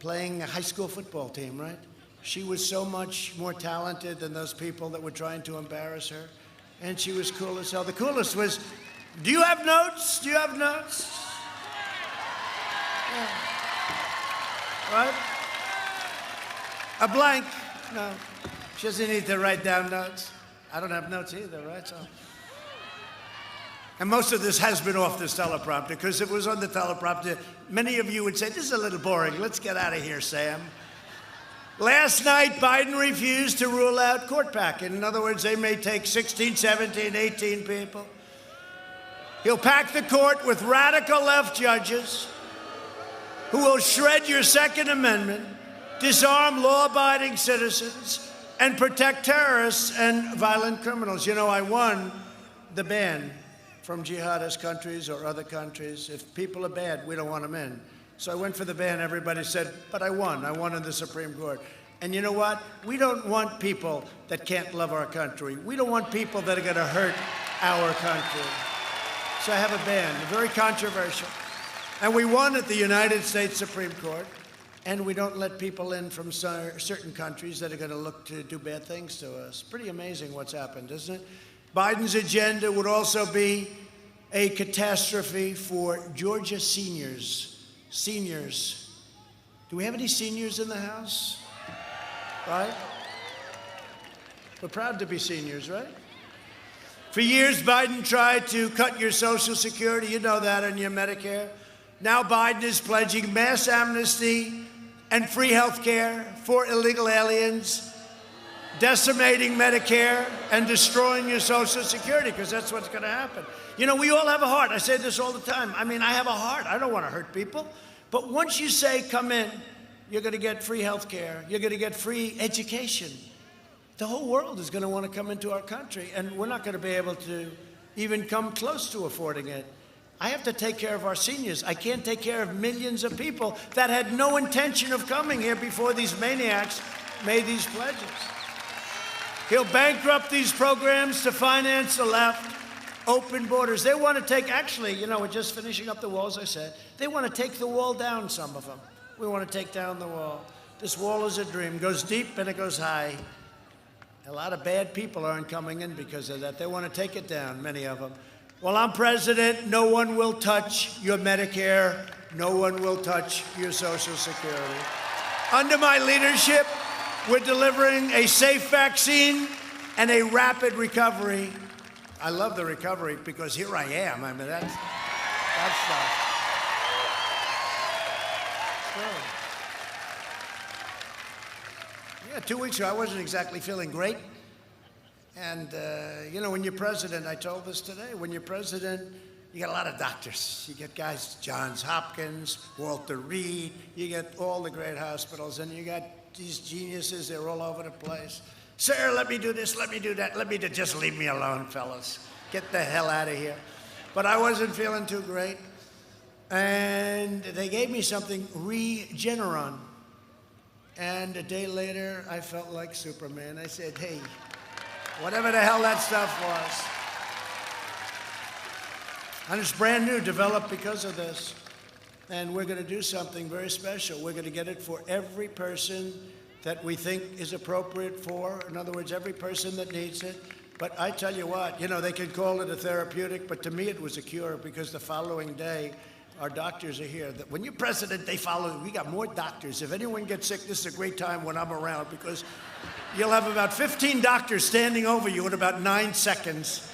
playing a high school football team, right? She was so much more talented than those people that were trying to embarrass her. And she was cool as hell. The coolest was, do you have notes? Do you have notes? Right? A blank. No. She doesn't need to write down notes. I don't have notes either, right? So. And most of this has been off this teleprompter, because if it was on the teleprompter, many of you would say, this is a little boring. Let's get out of here, Sam. Last night, Biden refused to rule out court packing. In other words, they may take 16, 17, 18 people. He'll pack the court with radical left judges who will shred your Second Amendment, disarm law-abiding citizens, and protect terrorists and violent criminals. You know, I won the ban from jihadist countries or other countries. If people are bad, we don't want them in. So I went for the ban. Everybody said, but I won. I won in the Supreme Court. And you know what? We don't want people that can't love our country. We don't want people that are going to hurt our country. So I have a ban, very controversial. And we won at the United States Supreme Court. And we don't let people in from certain countries that are going to look to do bad things to us. Pretty amazing what's happened, isn't it? Biden's agenda would also be a catastrophe for Georgia seniors. Seniors. Do we have any seniors in the House? Right? We're proud to be seniors, right? For years, Biden tried to cut your Social Security. You know that, and your Medicare. Now Biden is pledging mass amnesty and free health care for illegal aliens, decimating Medicare and destroying your Social Security, because that's what's going to happen. You know, we all have a heart. I say this all the time. I mean, I have a heart. I don't want to hurt people. But once you say, come in, you're going to get free health care. You're going to get free education. The whole world is going to want to come into our country, and we're not going to be able to even come close to affording it. I have to take care of our seniors. I can't take care of millions of people that had no intention of coming here before these maniacs made these pledges. He'll bankrupt these programs to finance the left. Open borders. They want to take, actually, you know, we're just finishing up the wall, as I said. They want to take the wall down, some of them. We want to take down the wall. This wall is a dream. It goes deep and it goes high. A lot of bad people aren't coming in because of that. They want to take it down, many of them. While I'm president, no one will touch your Medicare. No one will touch your Social Security. Under my leadership, we're delivering a safe vaccine and a rapid recovery. I love the recovery because here I am. I mean, that's yeah, 2 weeks ago, I wasn't exactly feeling great. And, you know, when you're president, I told this today, when you're president, you get a lot of doctors. You get guys, Johns Hopkins, Walter Reed, you get all the great hospitals, and you got these geniuses, they're all over the place. Sir, let me do this, let me do that, just leave me alone, fellas. Get the hell out of here. But I wasn't feeling too great. And they gave me something, Regeneron. And a day later, I felt like Superman. I said, hey, whatever the hell that stuff was. And it's brand new, developed because of this. And we're going to do something very special. We're going to get it for every person that we think is appropriate for. In other words, every person that needs it. But I tell you what, you know, they can call it a therapeutic, but to me it was a cure, because the following day, our doctors are here. When you're president, they follow. We got more doctors. If anyone gets sick, this is a great time when I'm around, because you'll have about 15 doctors standing over you in about 9 seconds.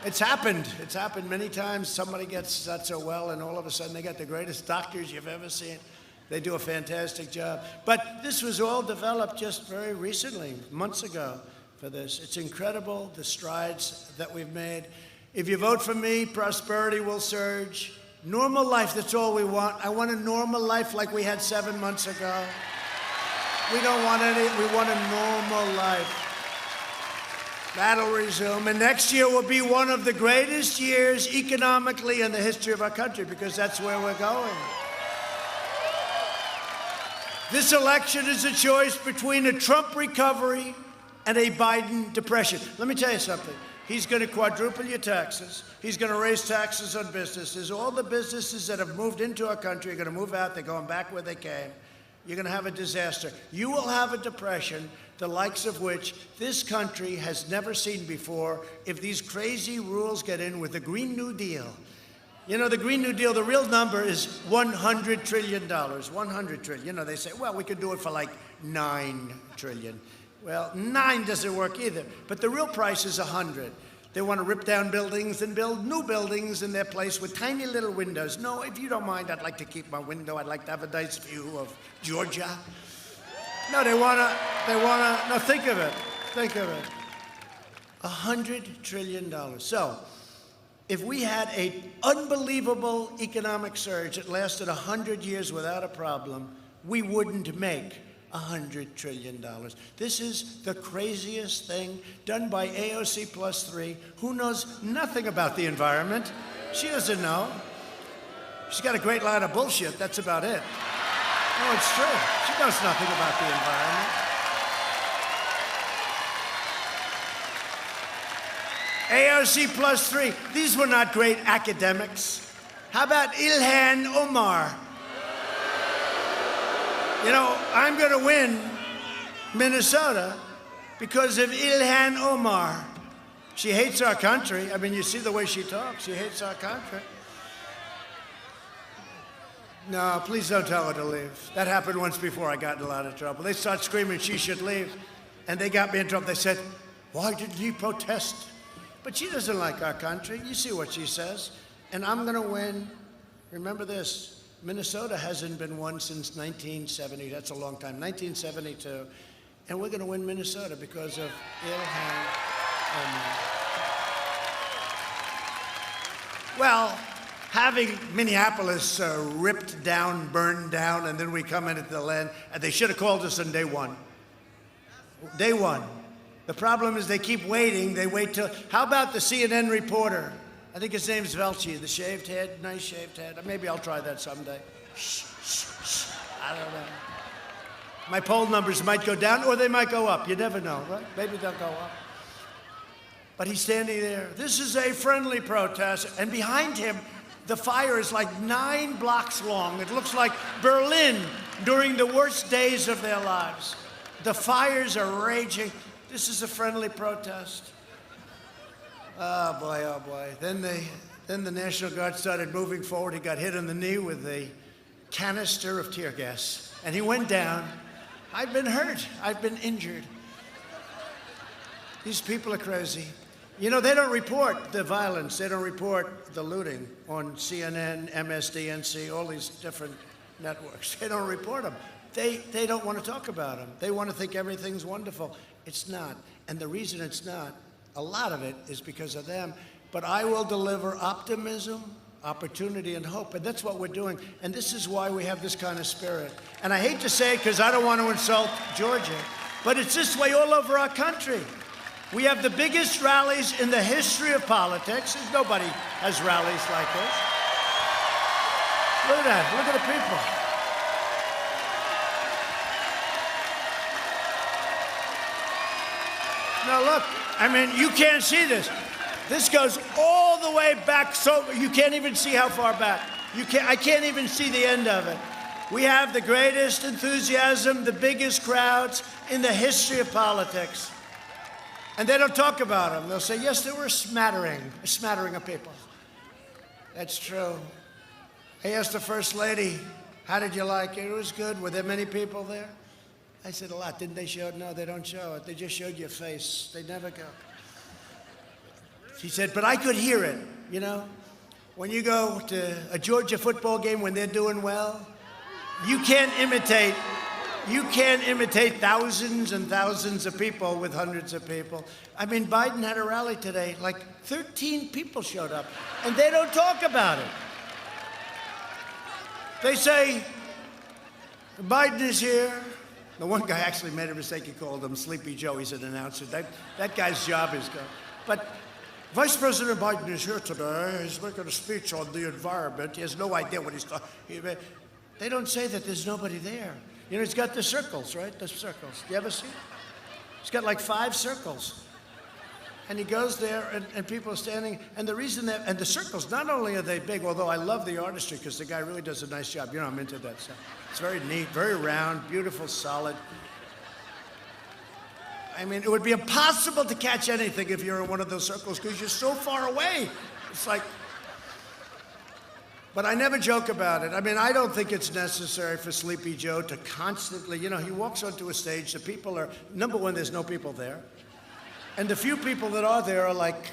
It's happened. It's happened many times. Somebody gets not so well, and all of a sudden they got the greatest doctors you've ever seen. They do a fantastic job. But this was all developed just very recently, months ago, for this. It's incredible, the strides that we've made. If you vote for me, prosperity will surge. Normal life, that's all we want. I want a normal life like we had 7 months ago. We don't want any, we want a normal life. That'll resume. And next year will be one of the greatest years economically in the history of our country, because that's where we're going. This election is a choice between a Trump recovery and a Biden depression. Let me tell you something. He's going to quadruple your taxes. He's going to raise taxes on businesses. All the businesses that have moved into our country are going to move out. They're going back where they came. You're going to have a disaster. You will have a depression, the likes of which this country has never seen before, if these crazy rules get in with the Green New Deal. You know, the Green New Deal, the real number is $100 trillion. 100 trillion. You know, they say, well, we could do it for like 9 trillion. Well, 9 doesn't work either. But the real price is 100. They want to rip down buildings and build new buildings in their place with tiny little windows. No, if you don't mind, I'd like to keep my window. I'd like to have a nice view of Georgia. No, no, think of it. Think of it. $100 trillion. So, if we had an unbelievable economic surge that lasted 100 years without a problem, we wouldn't make $100 trillion. This is the craziest thing done by AOC plus 3, who knows nothing about the environment. She doesn't know. She's got a great line of bullshit, that's about it. No, it's true. She knows nothing about the environment. AOC plus 3. These were not great academics. How about Ilhan Omar? You know, I'm going to win Minnesota because of Ilhan Omar. She hates our country. I mean, you see the way she talks. She hates our country. No, please don't tell her to leave. That happened once before. I got in a lot of trouble. They start screaming she should leave, and they got me in trouble. They said, why didn't he protest? But she doesn't like our country. You see what she says. And I'm going to win. Remember this. Minnesota hasn't been won since 1970. That's a long time. 1972. And we're going to win Minnesota because of Ilhan Omar. Well, having Minneapolis ripped down, burned down, and then we come into the land, and they should have called us on day one. Day one. The problem is they keep waiting. They wait till, how about the CNN reporter? I think his name's Velchi, the shaved head, nice shaved head. Maybe I'll try that someday. Shh, shh, shh. I don't know. My poll numbers might go down or they might go up. You never know, right? Maybe they'll go up. But he's standing there. This is a friendly protest. And behind him, the fire is like 9 blocks long. It looks like Berlin during the worst days of their lives. The fires are raging. This is a friendly protest. Oh boy, oh boy. Then the National Guard started moving forward. He got hit in the knee with a canister of tear gas. And he went down. I've been hurt. I've been injured. These people are crazy. You know, they don't report the violence. They don't report the looting on CNN, MSDNC, all these different networks. They don't report them. They don't want to talk about them. They want to think everything's wonderful. It's not. And the reason it's not, a lot of it is because of them. But I will deliver optimism, opportunity, and hope. And that's what we're doing. And this is why we have this kind of spirit. And I hate to say it because I don't want to insult Georgia, but it's this way all over our country. We have the biggest rallies in the history of politics. Nobody has rallies like this. Look at that. Look at the people. Now look, I mean, you can't see this. This goes all the way back, so you can't even see how far back. I can't even see the end of it. We have the greatest enthusiasm, the biggest crowds in the history of politics. And they don't talk about them. They'll say, yes, there were a smattering of people. That's true. I asked the First Lady, how did you like it? It was good. Were there many people there? I said, a lot. Didn't they show it? No, they don't show it. They just showed your face. They never go. She said, but I could hear it, you know? When you go to a Georgia football game when they're doing well, you can't imitate thousands and thousands of people with hundreds of people. I mean, Biden had a rally today, like 13 people showed up, and they don't talk about it. They say, Biden is here. The one guy actually made a mistake. He called him Sleepy Joe. He's an announcer. That guy's job is good. But Vice President Biden is here today. He's making a speech on the environment. He has no idea what he's talking. They don't say that there's nobody there. You know, he's got the circles, right? The circles. Do you ever see it? He's got like 5 circles. And he goes there, and people are standing. And the reason that, and the circles, not only are they big, although I love the artistry because the guy really does a nice job. You know, I'm into that stuff. It's very neat, very round, beautiful, solid. I mean, it would be impossible to catch anything if you're in one of those circles because you're so far away. It's like, But I never joke about it. I mean, I don't think it's necessary for Sleepy Joe to constantly, he walks onto a stage, the people are, number one, there's no people there. And the few people that are there are like,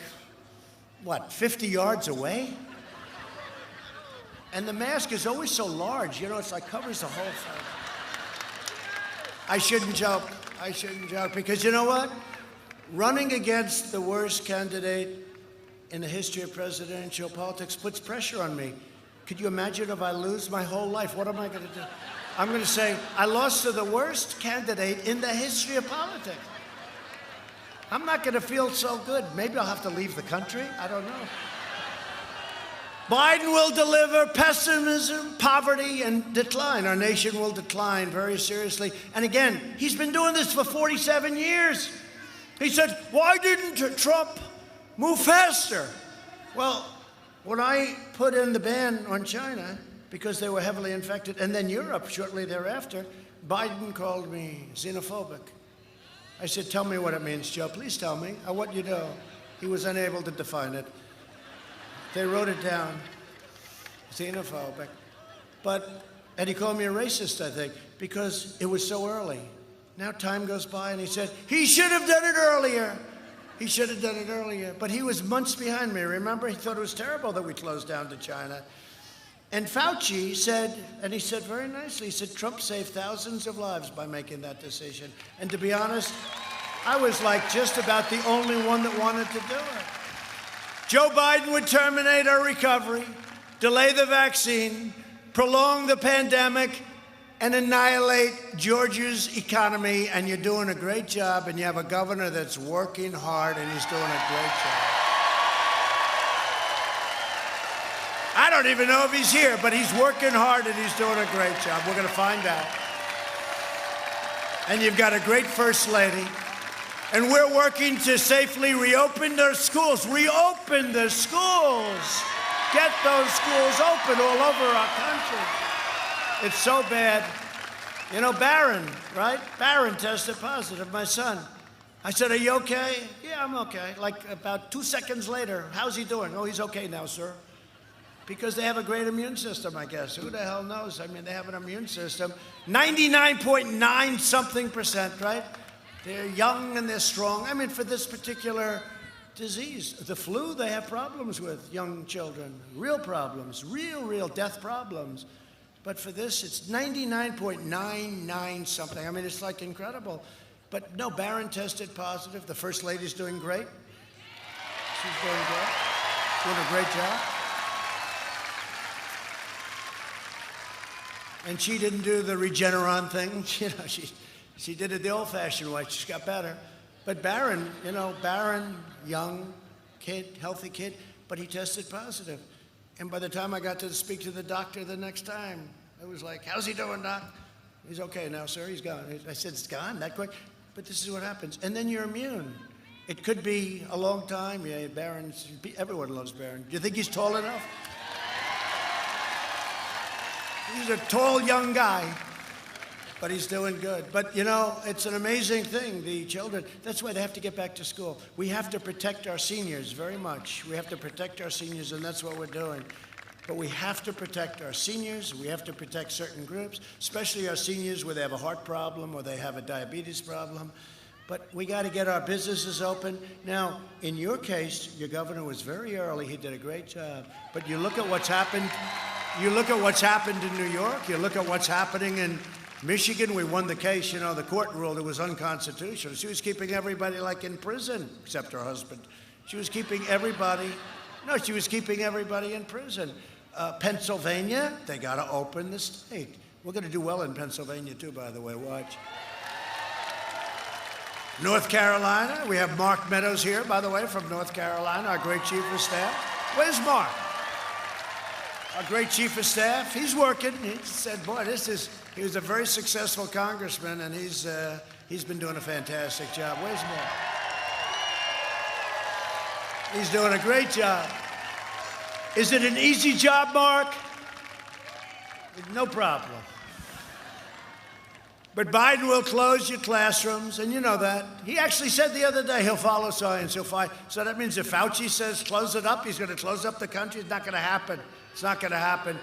50 yards away? And the mask is always so large, it's like covers the whole thing. I shouldn't joke because you know what? Running against the worst candidate in the history of presidential politics puts pressure on me. Could you imagine if I lose my whole life? What am I going to do? I'm going to say, I lost to the worst candidate in the history of politics. I'm not going to feel so good. Maybe I'll have to leave the country. I don't know. Biden will deliver pessimism, poverty, and decline. Our nation will decline very seriously. And again, he's been doing this for 47 years. He said, why didn't Trump move faster? Well, when I put in the ban on China, because they were heavily infected, and then Europe shortly thereafter, Biden called me xenophobic. I said, tell me what it means, Joe. Please tell me. I want you to know. He was unable to define it. They wrote it down, xenophobic. And he called me a racist, I think, because it was so early. Now time goes by, and he said, he should have done it earlier. He should have done it earlier. But he was months behind me, remember? He thought it was terrible that we closed down to China. And Fauci said, and he said very nicely, he said, Trump saved thousands of lives by making that decision. And to be honest, I was like just about the only one that wanted to do it. Joe Biden would terminate our recovery, delay the vaccine, prolong the pandemic, and annihilate Georgia's economy. And you're doing a great job, and you have a governor that's working hard, and he's doing a great job. I don't even know if he's here, but he's working hard, and he's doing a great job. We're going to find out. And you've got a great first lady. And we're working to safely reopen their schools. Reopen the schools. Get those schools open all over our country. It's so bad. Barron, right? Barron tested positive, my son. I said, are you okay? Yeah, I'm okay. Like about 2 seconds later, how's he doing? Oh, he's okay now, sir. Because they have a great immune system, I guess. Who the hell knows? I mean, they have an immune system. 99.9 something percent, right? They're young and they're strong. I mean, for this particular disease, the flu, they have problems with young children. Real problems, real death problems. But for this, it's 99.99 something. I mean, it's like incredible. But no, Barron tested positive. The First Lady's doing great. She's doing great. Doing a great job. And she didn't do the Regeneron thing. She did it the old-fashioned way. She's got better. But Barron, Barron, young kid, healthy kid, but he tested positive. And by the time I got to speak to the doctor the next time, it was like, how's he doing, doc? He's okay now, sir. He's gone. I said, it's gone that quick? But this is what happens. And then you're immune. It could be a long time. Yeah, Barron, everyone loves Barron. Do you think he's tall enough? He's a tall, young guy. But he's doing good. But, it's an amazing thing, the children. That's why they have to get back to school. We have to protect our seniors very much. We have to protect our seniors, and that's what we're doing. But we have to protect our seniors. We have to protect certain groups, especially our seniors where they have a heart problem or they have a diabetes problem. But we got to get our businesses open. Now, in your case, your governor was very early. He did a great job. But you look at what's happened. You look at what's happened in New York. You look at what's happening in Michigan. We won the case. The court ruled it was unconstitutional. She was keeping everybody like in prison, except her husband. She was keeping everybody. No, she was keeping everybody in prison. Pennsylvania, they got to open the state. We're going to do well in Pennsylvania, too, by the way. Watch. North Carolina, we have Mark Meadows here, by the way, from North Carolina, our great chief of staff. Where's Mark? Our great chief of staff. He's working. He said, boy, he was a very successful congressman, and he's been doing a fantastic job. Where's Mark? He's doing a great job. Is it an easy job, Mark? No problem. But Biden will close your classrooms, and you know that. He actually said the other day he'll follow science. So that means if Fauci says close it up, he's going to close up the country. It's not going to happen. It's not going to happen.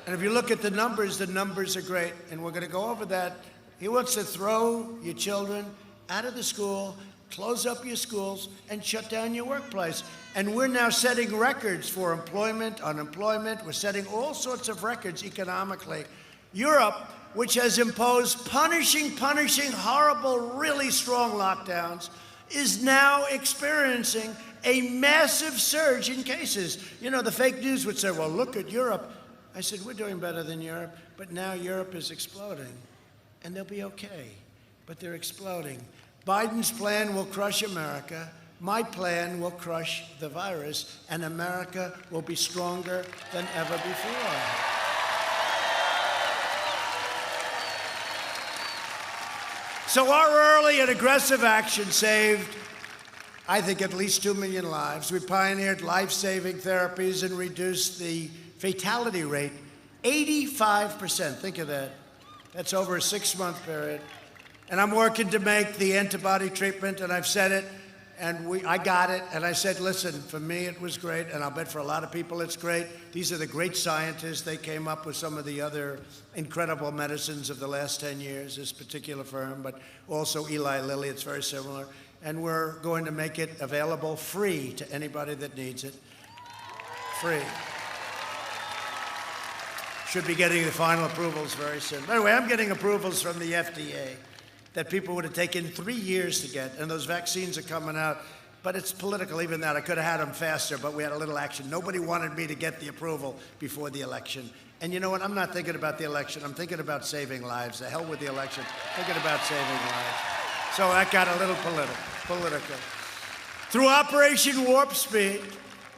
And if you look at the numbers are great, and we're going to go over that. He wants to throw your children out of the school, close up your schools, and shut down your workplace. And we're now setting records for employment, unemployment. We're setting all sorts of records economically. Europe, which has imposed punishing, horrible, really strong lockdowns, is now experiencing a massive surge in cases. You know, the fake news would say, well, look at Europe. I said, we're doing better than Europe, but now Europe is exploding. And they'll be okay, but they're exploding. Biden's plan will crush America. My plan will crush the virus, and America will be stronger than ever before. So our early and aggressive action saved, I think, at least 2 million lives. We pioneered life-saving therapies and reduced the fatality rate 85%. Think of that. That's over a 6-month period. And I'm working to make the antibody treatment, and I've said it, and I got it, and I said, listen, for me it was great, and I'll bet for a lot of people it's great. These are the great scientists. They came up with some of the other incredible medicines of the last 10 years, this particular firm, but also Eli Lilly, it's very similar. And we're going to make it available free to anybody that needs it. Free. Should be getting the final approvals very soon. By the way, I'm getting approvals from the FDA that people would have taken 3 years to get, and those vaccines are coming out. But it's political, even that. I could have had them faster, but we had a little action. Nobody wanted me to get the approval before the election. And you know what? I'm not thinking about the election. I'm thinking about saving lives. The hell with the election. Thinking about saving lives. So that got a little political. Through Operation Warp Speed,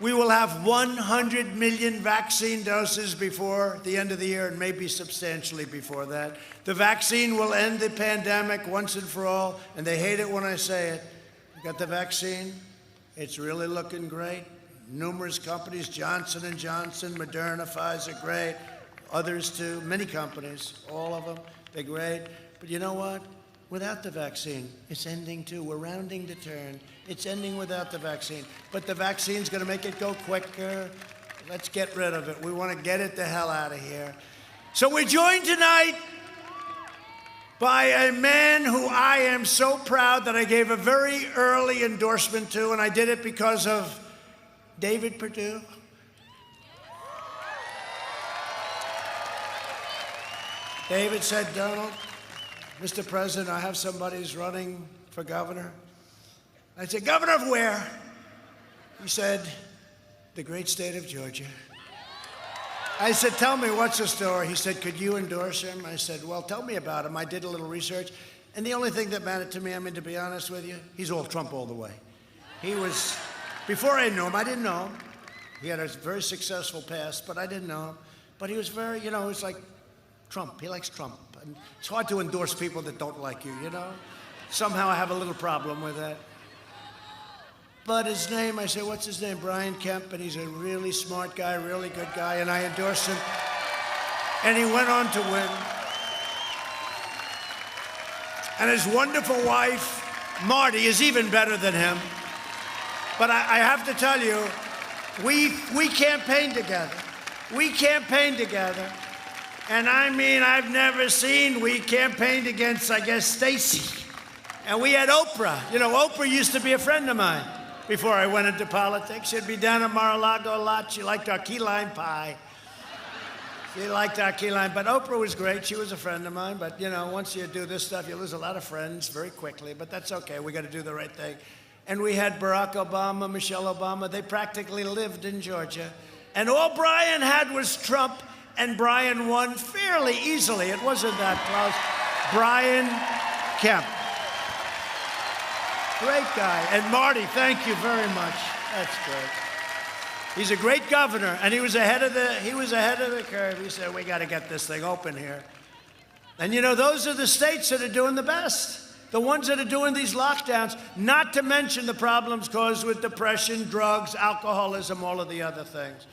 we will have 100 million vaccine doses before the end of the year, and maybe substantially before that. The vaccine will end the pandemic once and for all, and they hate it when I say it. You got the vaccine? It's really looking great. Numerous companies, Johnson & Johnson, Moderna, Pfizer, great. Others too, many companies, all of them, they're great. But you know what? Without the vaccine, it's ending too. We're rounding the turn. It's ending without the vaccine. But the vaccine's going to make it go quicker. Let's get rid of it. We want to get it the hell out of here. So we're joined tonight by a man who I am so proud that I gave a very early endorsement to, and I did it because of David Perdue. David said, Donald, Mr. President, I have somebody who's running for governor. I said, governor of where? He said, the great state of Georgia. I said, tell me, what's the story? He said, could you endorse him? I said, well, tell me about him. I did a little research. And the only thing that mattered to me, I mean, to be honest with you, he's all Trump all the way. He was, before I knew him, I didn't know him. He had a very successful past, but I didn't know him. But he was very, you know, it's like Trump. He likes Trump. And it's hard to endorse people that don't like you, you know? Somehow I have a little problem with that. But his name, I said, what's his name? Brian Kemp, and he's a really smart guy, really good guy, and I endorsed him. And he went on to win. And his wonderful wife, Marty, is even better than him. But I have to tell you, we campaigned together. We campaigned together. And I mean, I've never seen, we campaigned against, I guess, Stacey. And we had Oprah. You know, Oprah used to be a friend of mine before I went into politics. She'd be down at Mar-a-Lago a lot. She liked our key lime pie. She liked our key lime. But Oprah was great. She was a friend of mine. But, you know, once you do this stuff, you lose a lot of friends very quickly. But that's okay. We got to do the right thing. And we had Barack Obama, Michelle Obama. They practically lived in Georgia. And all Brian had was Trump. And Brian won fairly easily. It wasn't that close. Brian Kemp. Great guy. And Marty, thank you very much. That's great. He's a great governor, and he was ahead of the curve. He said, we got to get this thing open here. And you know, those are the states that are doing the best. The ones that are doing these lockdowns, not to mention the problems caused with depression, drugs, alcoholism, all of the other things.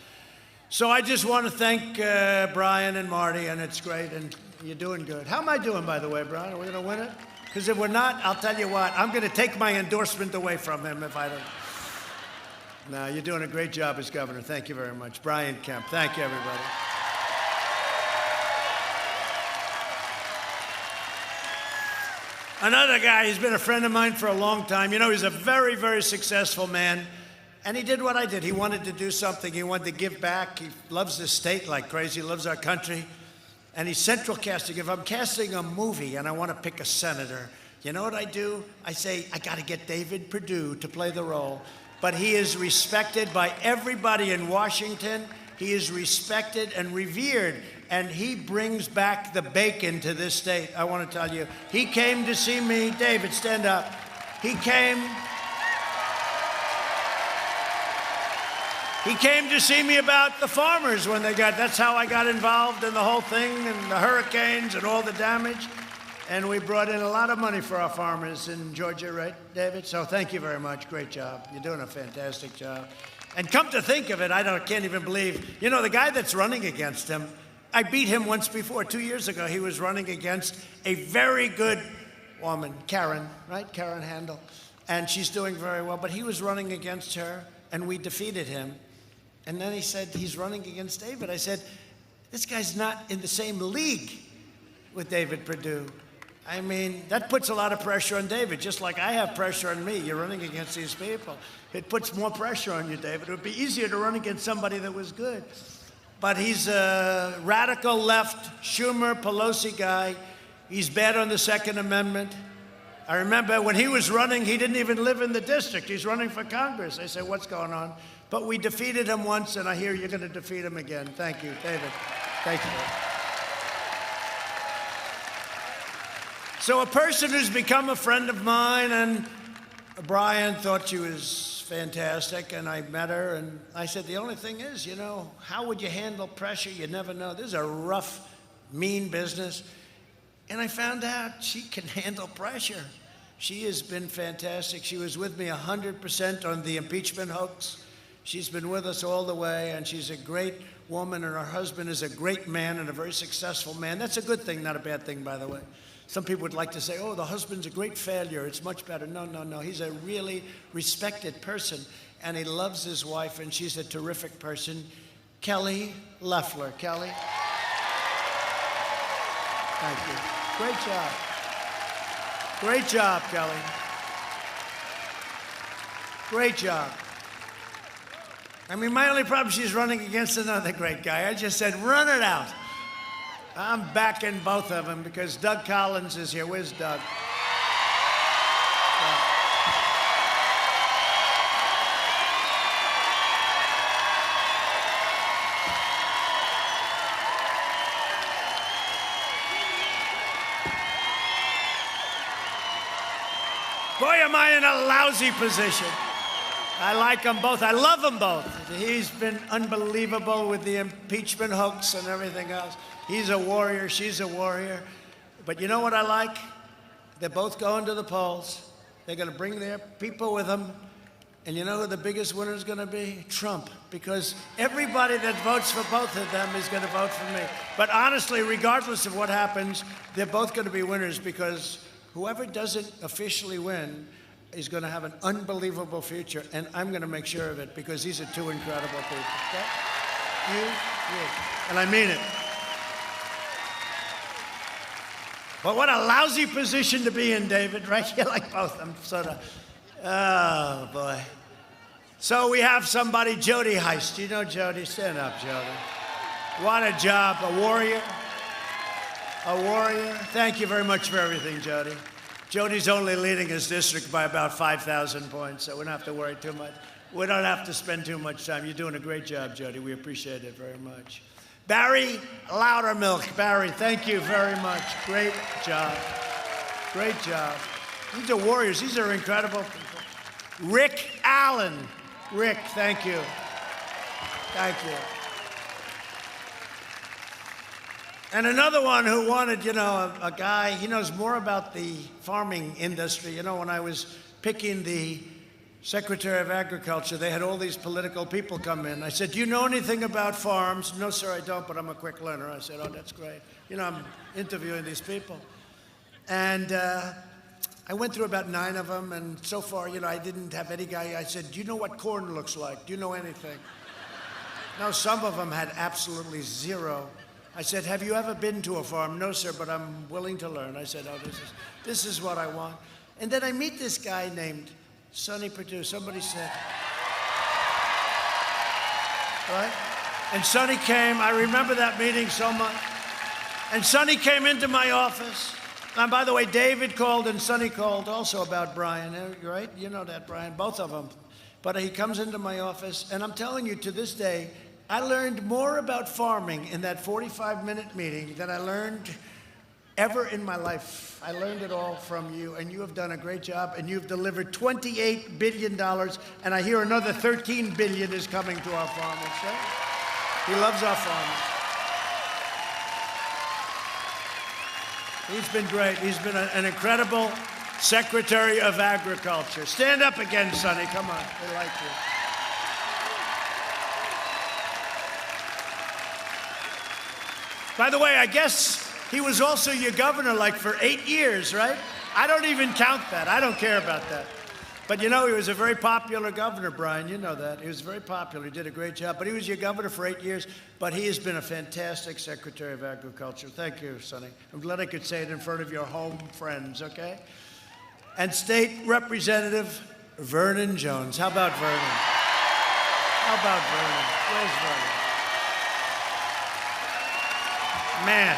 So I just want to thank Brian and Marty, and it's great, and you're doing good. How am I doing, by the way, Brian? Are we going to win it? Because if we're not, I'll tell you what, I'm going to take my endorsement away from him if I don't. No, you're doing a great job as governor. Thank you very much. Brian Kemp. Thank you, everybody. Another guy, he's been a friend of mine for a long time. You know, he's a very, very successful man. And he did what I did. He wanted to do something. He wanted to give back. He loves this state like crazy. He loves our country. And he's central casting. If I'm casting a movie and I want to pick a senator, you know what I do? I say, I got to get David Perdue to play the role. But he is respected by everybody in Washington. He is respected and revered. And he brings back the bacon to this state. I want to tell you, he came to see me. David, stand up. He came to see me about the farmers when that's how I got involved in the whole thing and the hurricanes and all the damage. And we brought in a lot of money for our farmers in Georgia, right, David? So thank you very much. Great job. You're doing a fantastic job. And come to think of it, can't even believe, you know, the guy that's running against him, I beat him once before. 2 years ago, he was running against a very good woman, Karen, right? Karen Handel. And she's doing very well. But he was running against her, and we defeated him. And then he said, he's running against David. I said, this guy's not in the same league with David Perdue. I mean, that puts a lot of pressure on David, just like I have pressure on me. You're running against these people. It puts more pressure on you, David. It would be easier to run against somebody that was good. But he's a radical left, Schumer, Pelosi guy. He's bad on the Second Amendment. I remember when he was running, he didn't even live in the district. He's running for Congress. I said, what's going on? But we defeated him once, and I hear you're going to defeat him again. Thank you, David. Thank you. So a person who's become a friend of mine, and Brian thought she was fantastic, and I met her, and I said, the only thing is, you know, how would you handle pressure? You never know. This is a rough, mean business. And I found out she can handle pressure. She has been fantastic. She was with me 100% on the impeachment hoax. She's been with us all the way, and she's a great woman, and her husband is a great man and a very successful man. That's a good thing, not a bad thing, by the way. Some people would like to say, oh, the husband's a great failure. It's much better. No, no, no. He's a really respected person, and he loves his wife, and she's a terrific person. Kelly Loeffler. Kelly? Thank you. Great job. Great job, Kelly. Great job. I mean, my only problem, she's running against another great guy. I just said, run it out. I'm backing both of them because Doug Collins is here. Where's Doug? Boy, am I in a lousy position. I like them both. I love them both. He's been unbelievable with the impeachment hoax and everything else. He's a warrior. She's a warrior. But you know what I like? They're both going to the polls. They're going to bring their people with them. And you know who the biggest winner is going to be? Trump. Because everybody that votes for both of them is going to vote for me. But honestly, regardless of what happens, they're both going to be winners because whoever doesn't officially win is going to have an unbelievable future, and I'm going to make sure of it because these are two incredible people. Okay? You. And I mean it. But what a lousy position to be in, David, right? You like both. I'm sort of, oh, boy. So we have somebody, Jody Heist. You know Jody? Stand up, Jody. What a job. A warrior. A warrior. Thank you very much for everything, Jody. Jody's only leading his district by about 5,000 points, so we don't have to worry too much. We don't have to spend too much time. You're doing a great job, Jody. We appreciate it very much. Barry Loudermilk. Barry, thank you very much. Great job. Great job. These are warriors. These are incredible people. Rick Allen. Rick, thank you. Thank you. And another one who wanted, you know, a guy, he knows more about the farming industry. You know, when I was picking the Secretary of Agriculture, they had all these political people come in. I said, do you know anything about farms? No, sir, I don't, but I'm a quick learner. I said, oh, that's great. You know, I'm interviewing these people. And I went through about 9 of them, and so far, I didn't have any guy. I said, do you know what corn looks like? Do you know anything? No, some of them had absolutely zero. I said, have you ever been to a farm? No, sir, but I'm willing to learn. I said, oh, this is what I want. And then I meet this guy named Sonny Perdue. Somebody said, right? And Sonny came. I remember that meeting so much. And Sonny came into my office. And by the way, David called and Sonny called also about Brian, right? You know that, Brian, both of them. But he comes into my office, and I'm telling you, to this day, I learned more about farming in that 45-minute meeting than I learned ever in my life. I learned it all from you, and you have done a great job, and you've delivered $28 billion, and I hear another $13 billion is coming to our farmers. Right? He loves our farmers. He's been great. He's been an incredible Secretary of Agriculture. Stand up again, Sonny. Come on. They like you. By the way, I guess he was also your governor like for 8 years, right? I don't even count that. I don't care about that. But he was a very popular governor, Brian. You know that. He was very popular. He did a great job. But he was your governor for 8 years. But he has been a fantastic Secretary of Agriculture. Thank you, Sonny. I'm glad I could say it in front of your home friends, okay? And State Representative Vernon Jones. How about Vernon? How about Vernon? Where's Vernon? Man,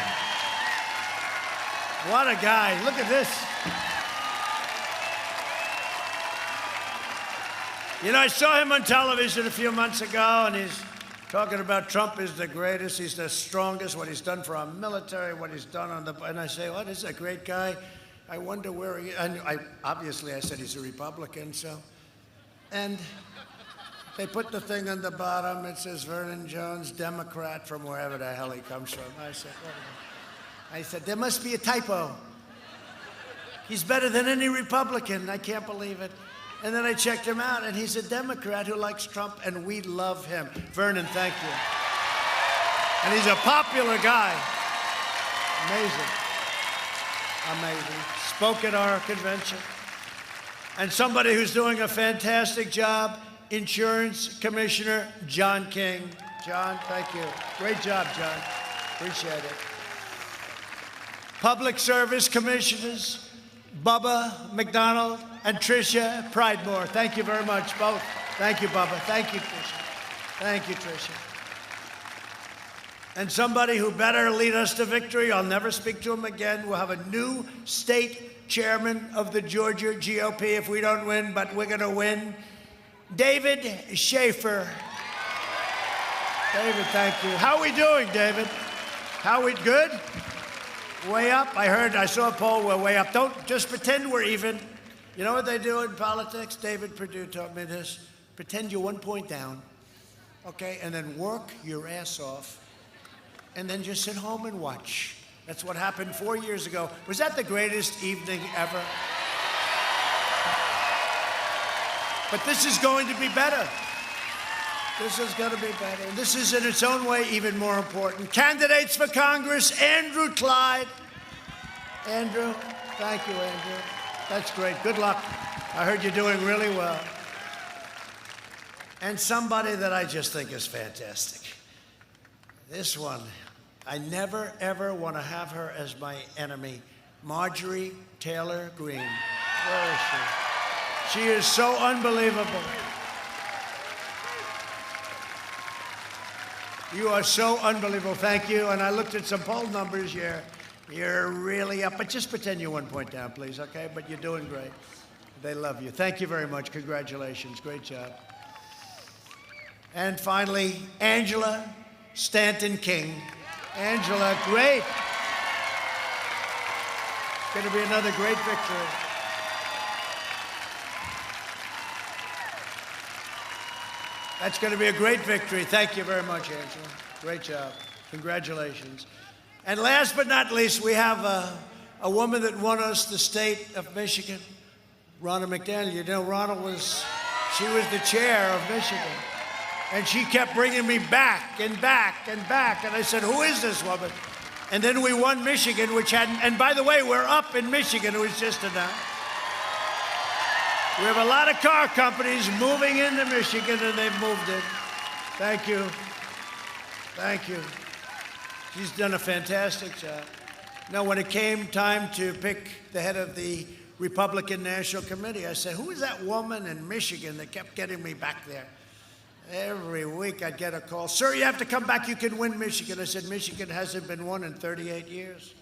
what a guy. Look at this. I saw him on television a few months ago, and he's talking about Trump is the greatest, he's the strongest, what he's done for our military, what he's done on the... And I say, what, this is a great guy. I wonder where he... And obviously, I said he's a Republican, so... And they put the thing on the bottom. It says Vernon Jones, Democrat, from wherever the hell he comes from. I said, there must be a typo. He's better than any Republican. I can't believe it. And then I checked him out, and he's a Democrat who likes Trump, and we love him. Vernon, thank you. And he's a popular guy. Amazing. Amazing. Spoke at our convention. And somebody who's doing a fantastic job, Insurance Commissioner John King. John, thank you. Great job, John. Appreciate it. Public Service Commissioners, Bubba McDonald and Tricia Pridemore. Thank you very much, both. Thank you, Bubba. Thank you, Tricia. Thank you, Tricia. And somebody who better lead us to victory, I'll never speak to him again. We'll have a new state chairman of the Georgia GOP if we don't win, but we're going to win. David Schaefer. David, thank you. How are we doing, David? How are we good? Way up? I saw a poll, we're way up. Don't just pretend we're even. You know what they do in politics? David Perdue taught me this. Pretend you're 1 point down, okay? And then work your ass off, and then just sit home and watch. That's what happened 4 years ago. Was that the greatest evening ever? But this is going to be better. This is going to be better. And this is, in its own way, even more important. Candidates for Congress, Andrew Clyde. Andrew, thank you, Andrew. That's great. Good luck. I heard you're doing really well. And somebody that I just think is fantastic. This one, I never, ever want to have her as my enemy. Marjorie Taylor Greene. Where is she? She is so unbelievable. You are so unbelievable. Thank you. And I looked at some poll numbers. You're really up. But just pretend you're 1 point down, please, okay? But you're doing great. They love you. Thank you very much. Congratulations. Great job. And finally, Angela Stanton King. Angela, great. It's going to be another great victory. That's going to be a great victory. Thank you very much, Angela. Great job. Congratulations. And last but not least, we have a woman that won us the state of Michigan, Ronna McDaniel. You know, Ronna she was the chair of Michigan. And she kept bringing me back and back and back. And I said, who is this woman? And then we won Michigan, which had, and by the way, we're up in Michigan. It was just announced. We have a lot of car companies moving into Michigan, and they've moved in. Thank you. Thank you. She's done a fantastic job. Now, when it came time to pick the head of the Republican National Committee, I said, who is that woman in Michigan that kept getting me back there? Every week I'd get a call. Sir, you have to come back. You can win Michigan. I said, Michigan hasn't been won in 38 years.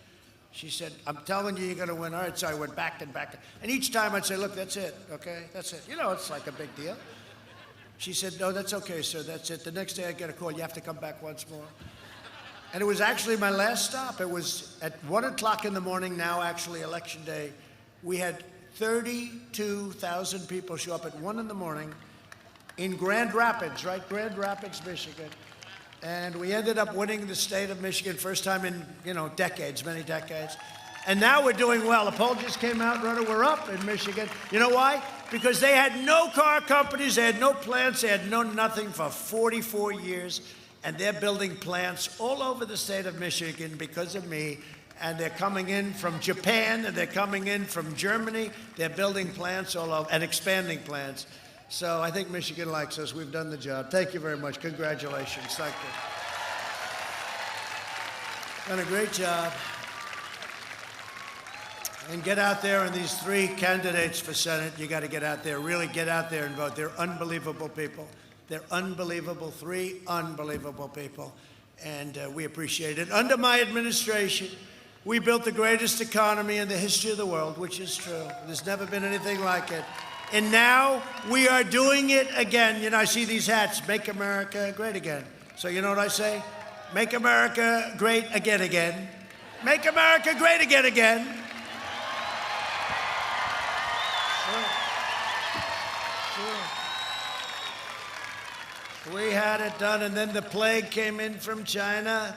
She said, I'm telling you, you're going to win. All right, so I went back and back. And each time I'd say, look, that's it, okay? That's it. You know, it's like a big deal. She said, no, that's okay, sir, that's it. The next day I'd get a call, you have to come back once more. And it was actually my last stop. It was at 1 o'clock in the morning, now actually Election Day. We had 32,000 people show up at 1 in the morning in Grand Rapids, right? Grand Rapids, Michigan. And we ended up winning the state of Michigan, first time in, decades, many decades. And now we're doing well. The poll just came out, we're up in Michigan. You know why? Because they had no car companies, they had no plants, they had no nothing for 44 years. And they're building plants all over the state of Michigan because of me. And they're coming in from Japan, and they're coming in from Germany. They're building plants all over and expanding plants. So I think Michigan likes us. We've done the job. Thank you very much. Congratulations. Thank you. Done a great job. And get out there, and these 3 candidates for Senate, you got to get out there, really get out there and vote. They're unbelievable people. They're unbelievable, 3 unbelievable people. And we appreciate it. Under my administration, we built the greatest economy in the history of the world, which is true. There's never been anything like it. And now we are doing it again. I see these hats, Make America Great Again. So you know what I say? Make America great again, again. Make America great again, again. Sure. We had it done, and then the plague came in from China.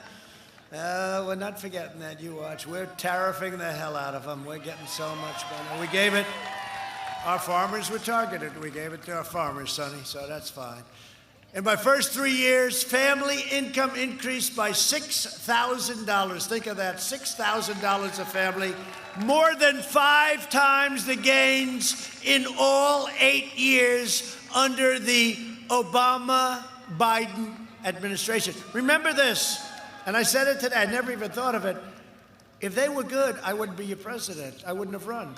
We're not forgetting that. You watch. We're tariffing the hell out of them. We're getting so much money. We gave it. Our farmers were targeted. We gave it to our farmers, Sonny, so that's fine. In my first 3 years, family income increased by $6,000. Think of that, $6,000 a family. More than 5 times the gains in all 8 years under the Obama-Biden administration. Remember this, and I said it today, I never even thought of it. If they were good, I wouldn't be your president. I wouldn't have run.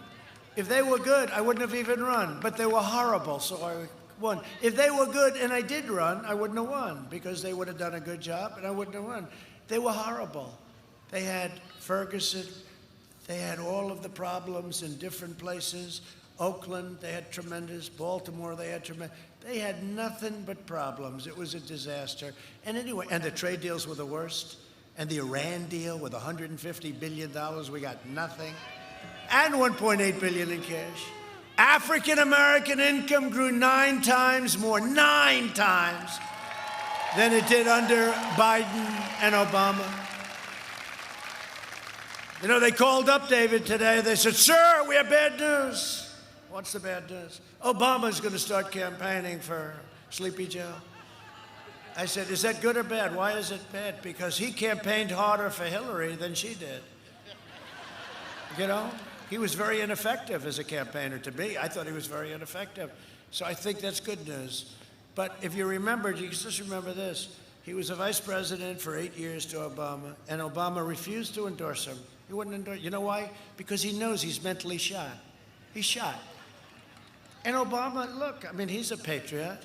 If they were good, I wouldn't have even run, but they were horrible, so I won. If they were good and I did run, I wouldn't have won because they would have done a good job and I wouldn't have won. They were horrible. They had Ferguson, they had all of the problems in different places. Oakland, they had tremendous. Baltimore, they had tremendous. They had nothing but problems. It was a disaster. And anyway, and the trade deals were the worst. And the Iran deal with $150 billion, we got nothing. And $1.8 billion in cash. African-American income grew 9 times more, 9 times, than it did under Biden and Obama. They called up David today. They said, sir, we have bad news. What's the bad news? Obama's going to start campaigning for Sleepy Joe. I said, is that good or bad? Why is it bad? Because he campaigned harder for Hillary than she did. He was very ineffective as a campaigner to me. I thought he was very ineffective. So I think that's good news. But if you remember, you just remember this. He was a vice president for 8 years to Obama, and Obama refused to endorse him. He wouldn't endorse. You know why? Because he knows he's mentally shot. He's shot. And Obama, look, he's a patriot.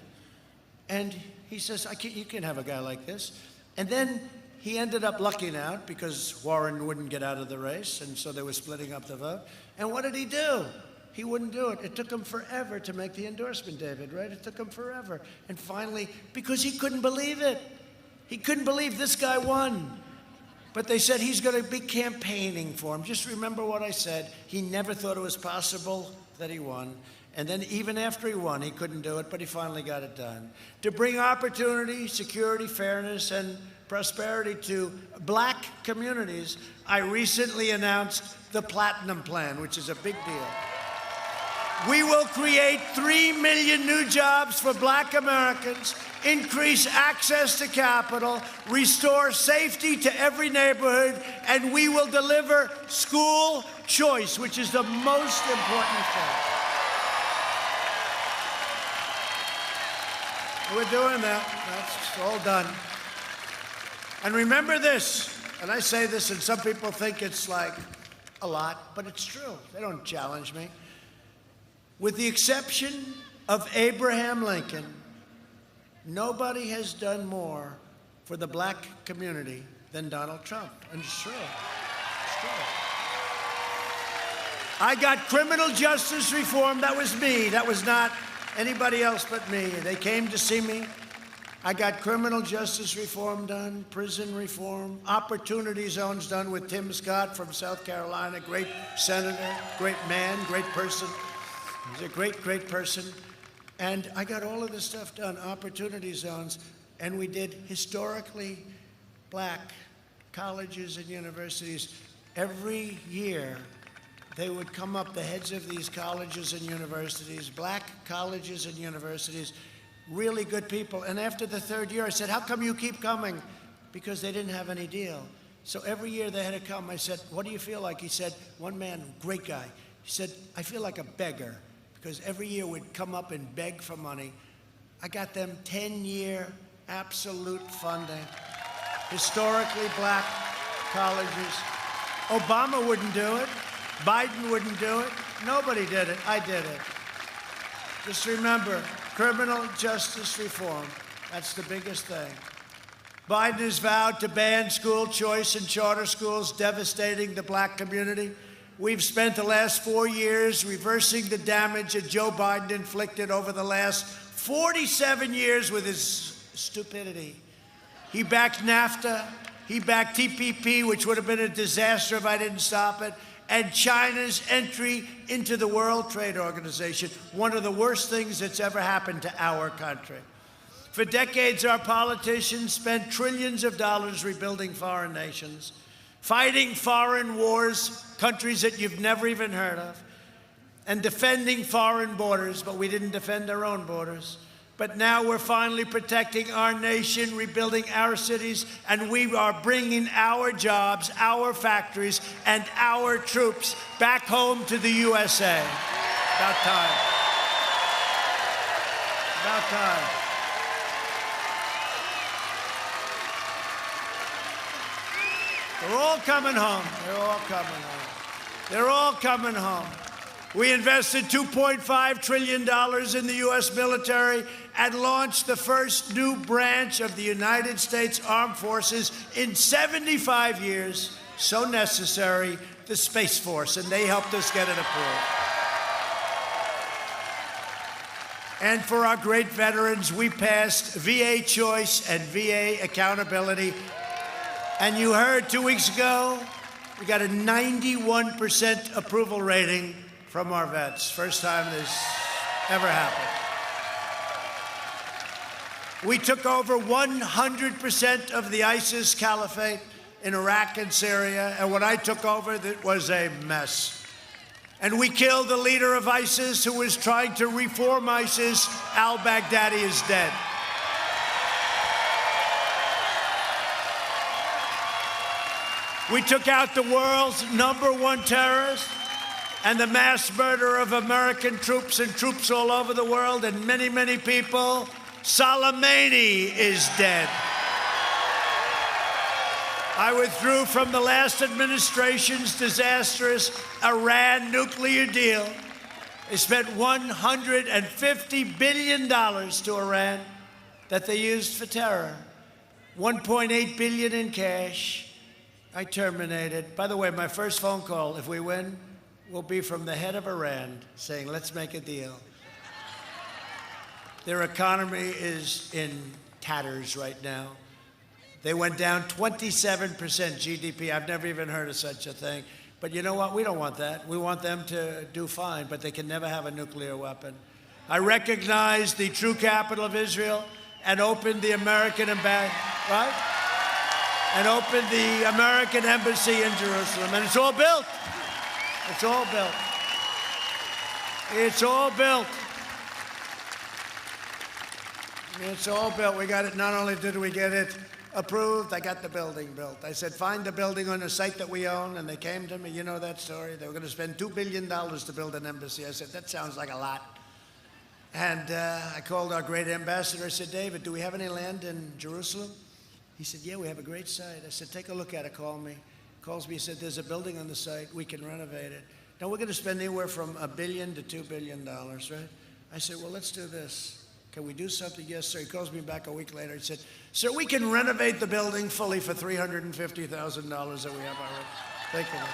And he says, you can't have a guy like this. And then he ended up lucking out because Warren wouldn't get out of the race, and so they were splitting up the vote. And what did he do? He wouldn't do it. It took him forever to make the endorsement, David, right? It took him forever. And finally, because he couldn't believe it. He couldn't believe this guy won. But they said he's going to be campaigning for him. Just remember what I said. He never thought it was possible that he won. And then even after he won, he couldn't do it, but he finally got it done. To bring opportunity, security, fairness, and prosperity to black communities, I recently announced the Platinum Plan, which is a big deal. We will create 3 million new jobs for black Americans, increase access to capital, restore safety to every neighborhood, and we will deliver school choice, which is the most important thing. We're doing that. That's all done. And remember this, and I say this, and some people think it's like a lot, but it's true. They don't challenge me. With the exception of Abraham Lincoln, nobody has done more for the black community than Donald Trump. And it's true. It's true. I got criminal justice reform. That was me. That was not anybody else but me. They came to see me. I got criminal justice reform done, prison reform, opportunity zones done with Tim Scott from South Carolina, great senator, great man, great person. He's a great, great person. And I got all of this stuff done, opportunity zones, and we did historically black colleges and universities. Every year, they would come up, the heads of these colleges and universities, black colleges and universities, really good people. And after the third year, I said, how come you keep coming? Because they didn't have any deal. So every year they had to come. I said, what do you feel like? He said, one man, great guy. He said, I feel like a beggar, because every year we'd come up and beg for money. I got them 10-year absolute funding, historically black colleges. Obama wouldn't do it. Biden wouldn't do it. Nobody did it. I did it. Just remember, criminal justice reform, that's the biggest thing. Biden has vowed to ban school choice in charter schools, devastating the black community. We've spent the last 4 years reversing the damage that Joe Biden inflicted over the last 47 years with his stupidity. He backed NAFTA. He backed TPP, which would have been a disaster if I didn't stop it. And China's entry into the World Trade Organization, one of the worst things that's ever happened to our country. For decades, our politicians spent trillions of dollars rebuilding foreign nations, fighting foreign wars, countries that you've never even heard of, and defending foreign borders, but we didn't defend our own borders. But now we're finally protecting our nation, rebuilding our cities, and we are bringing our jobs, our factories, and our troops back home to the USA. About time. About time. They're all coming home. They're all coming home. They're all coming home. We invested $2.5 trillion in the U.S. military and launched the first new branch of the United States Armed Forces in 75 years. So necessary, the Space Force, and they helped us get it approved. And for our great veterans, we passed VA choice and VA accountability. And you heard 2 weeks ago, we got a 91% approval rating from our vets. First time this ever happened. We took over 100% of the ISIS caliphate in Iraq and Syria, and when I took over, it was a mess. And we killed the leader of ISIS who was trying to reform ISIS. Al-Baghdadi is dead. We took out the world's #1 terrorist and the mass murder of American troops and troops all over the world and many, many people. Soleimani is dead. I withdrew from the last administration's disastrous Iran nuclear deal. They spent $150 billion to Iran that they used for terror. $1.8 billion in cash. I terminated. By the way, my first phone call, if we win, will be from the head of Iran saying, let's make a deal. Their economy is in tatters right now. They went down 27% GDP. I've never even heard of such a thing. But you know what? We don't want that. We want them to do fine, but they can never have a nuclear weapon. I recognize the true capital of Israel and opened the American embassy, right? And opened the American embassy in Jerusalem. And it's all built. It's all built. It's all built. It's all built. We got it. Not only did we get it approved, I got the building built. I said, find the building on a site that we own. And they came to me. You know that story? They were going to spend $2 billion to build an embassy. I said, that sounds like a lot. And I called our great ambassador. I said, David, do we have any land in Jerusalem? He said, yeah, we have a great site. I said, take a look at it, call me. Calls me, he said, there's a building on the site, we can renovate it. Now we're going to spend anywhere from $1 billion to $2 billion, right? I said, well, let's do this. Can we do something? Yes, sir. He calls me back a week later. He said, sir, we can renovate the building fully for $350,000 that we have already. Think of it.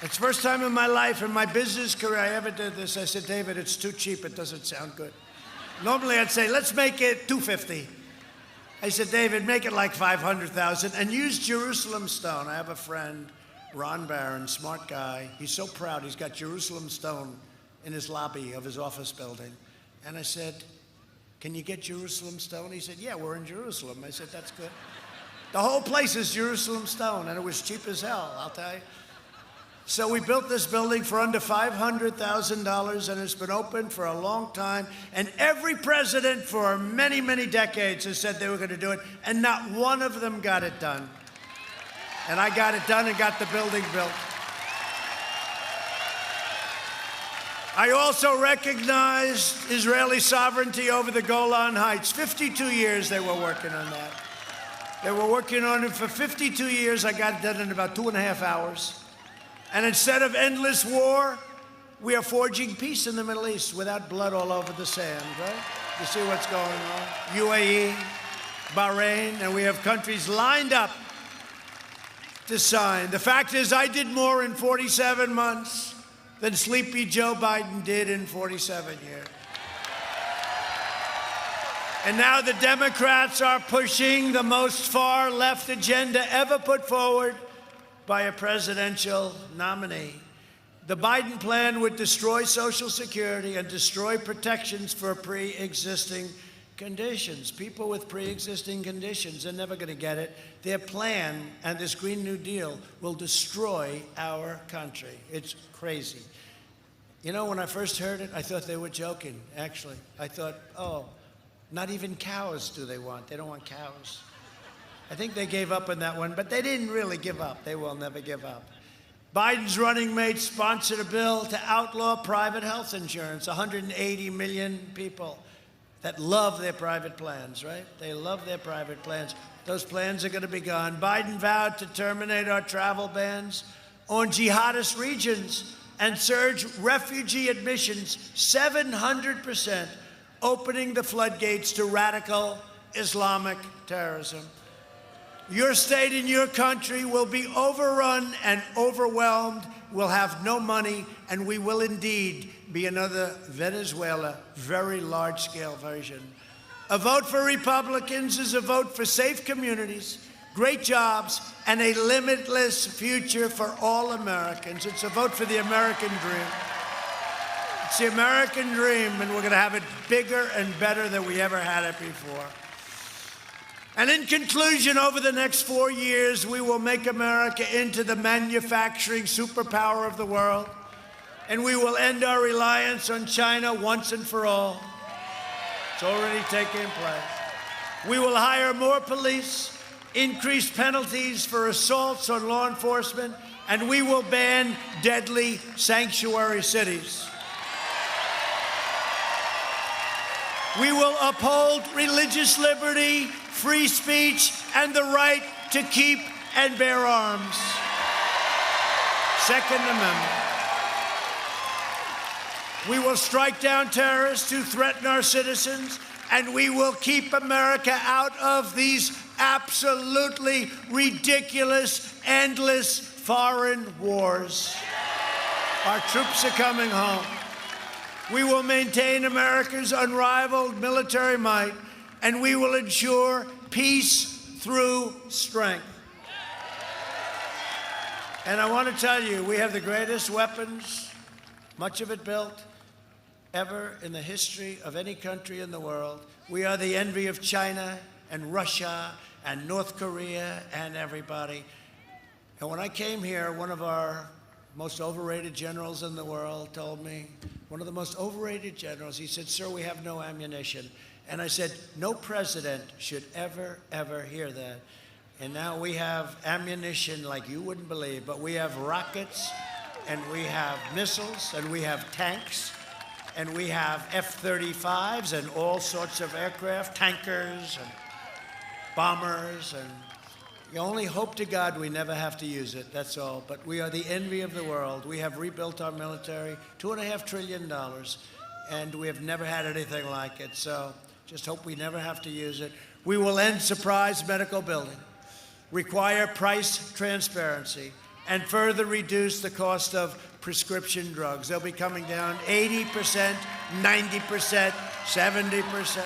It's the first time in my life, in my business career, I ever did this. I said, David, it's too cheap. It doesn't sound good. Normally, I'd say, let's make it $250,000. I said, David, make it like $500,000 and use Jerusalem stone. I have a friend, Ron Barron, smart guy. He's so proud. He's got Jerusalem stone in his lobby of his office building. And I said, can you get Jerusalem stone? He said, yeah, we're in Jerusalem. I said, that's good. The whole place is Jerusalem stone, and it was cheap as hell, I'll tell you. So we built this building for under $500,000, and it's been open for a long time. And every president for many, many decades has said they were going to do it, and not one of them got it done. And I got it done and got the building built. I also recognized Israeli sovereignty over the Golan Heights. 52 years they were working on that. They were working on it for 52 years. I got it done in about 2.5 hours. And instead of endless war, we are forging peace in the Middle East without blood all over the sand, right? You see what's going on? UAE, Bahrain, and we have countries lined up to sign. The fact is, I did more in 47 months than Sleepy Joe Biden did in 47 years. And now the Democrats are pushing the most far-left agenda ever put forward by a presidential nominee. The Biden plan would destroy Social Security and destroy protections for pre-existing conditions. People with pre-existing conditions are never going to get it. Their plan and this Green New Deal will destroy our country. It's crazy. You know, when I first heard it, I thought they were joking, actually. I thought, oh, not even cows do they want. They don't want cows. I think they gave up on that one, but they didn't really give up. They will never give up. Biden's running mate sponsored a bill to outlaw private health insurance. 180 million people that love their private plans, right? They love their private plans. Those plans are going to be gone. Biden vowed to terminate our travel bans on jihadist regions and surge refugee admissions 700%, opening the floodgates to radical Islamic terrorism. Your state and your country will be overrun and overwhelmed. We'll have no money, and we will indeed be another Venezuela, very large-scale version. A vote for Republicans is a vote for safe communities, great jobs, and a limitless future for all Americans. It's a vote for the American dream. It's the American dream, and we're going to have it bigger and better than we ever had it before. And in conclusion, over the next 4 years, we will make America into the manufacturing superpower of the world, and we will end our reliance on China once and for all. It's already taking place. We will hire more police, increase penalties for assaults on law enforcement, and we will ban deadly sanctuary cities. We will uphold religious liberty, free speech, and the right to keep and bear arms. Second Amendment. We will strike down terrorists who threaten our citizens, and we will keep America out of these absolutely ridiculous, endless foreign wars. Our troops are coming home. We will maintain America's unrivaled military might, and we will ensure peace through strength. And I want to tell you, we have the greatest weapons, much of it built, ever in the history of any country in the world. We are the envy of China and Russia and North Korea and everybody. And when I came here, one of our most overrated generals in the world told me, one of the most overrated generals, he said, sir, we have no ammunition. And I said, no president should ever, ever hear that. And now we have ammunition like you wouldn't believe, but we have rockets, and we have missiles, and we have tanks, And we have F-35s and all sorts of aircraft, tankers and bombers, and you only hope to God we never have to use it, that's all. But we are the envy of the world. We have rebuilt our military, $2.5 trillion, and we have never had anything like it. So just hope we never have to use it. We will end surprise medical billing, require price transparency, and further reduce the cost of prescription drugs. They'll be coming down 80%, 90%, 70%.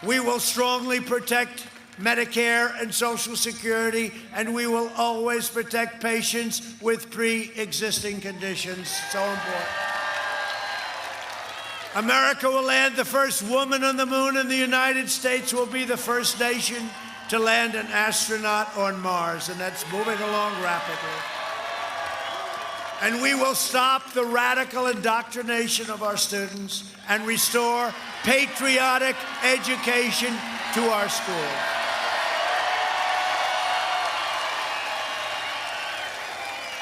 We will strongly protect Medicare and Social Security, and we will always protect patients with pre-existing conditions. So important. America will land the first woman on the moon, and the United States will be the first nation to land an astronaut on Mars, and that's moving along rapidly. And we will stop the radical indoctrination of our students and restore patriotic education to our schools.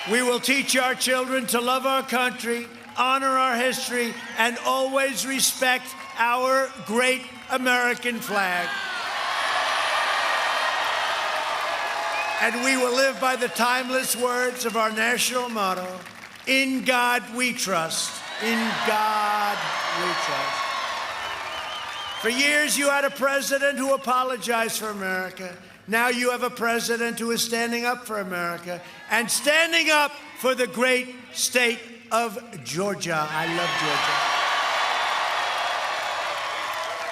We will teach our children to love our country, honor our history, and always respect our great American flag. And we will live by the timeless words of our national motto, "In God we trust, in God we trust." For years you had a president who apologized for America. Now you have a president who is standing up for America and standing up for the great state of Georgia. I love Georgia.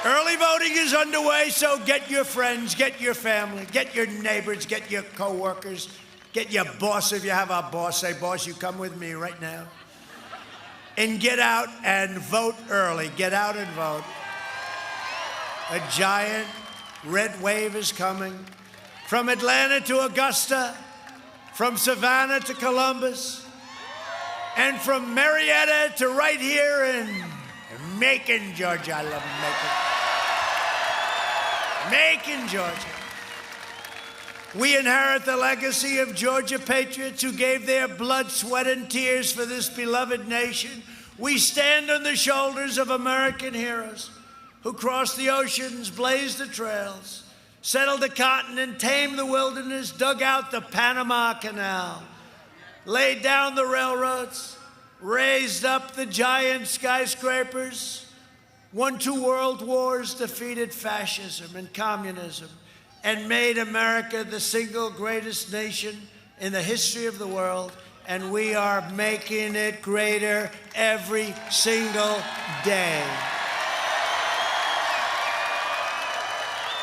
Early voting is underway, so get your friends, get your family, get your neighbors, get your co-workers, get your boss if you have a boss. Say, boss, you come with me right now. And get out and vote early. Get out and vote. A giant red wave is coming. From Atlanta to Augusta, from Savannah to Columbus, and from Marietta to right here in Macon, Georgia. I love Macon. Macon, Georgia. We inherit the legacy of Georgia patriots who gave their blood, sweat, and tears for this beloved nation. We stand on the shoulders of American heroes who crossed the oceans, blazed the trails, settled the continent, tamed the wilderness, dug out the Panama Canal, laid down the railroads, raised up the giant skyscrapers, won 2 world wars, defeated fascism and communism, and made America the single greatest nation in the history of the world. And we are making it greater every single day.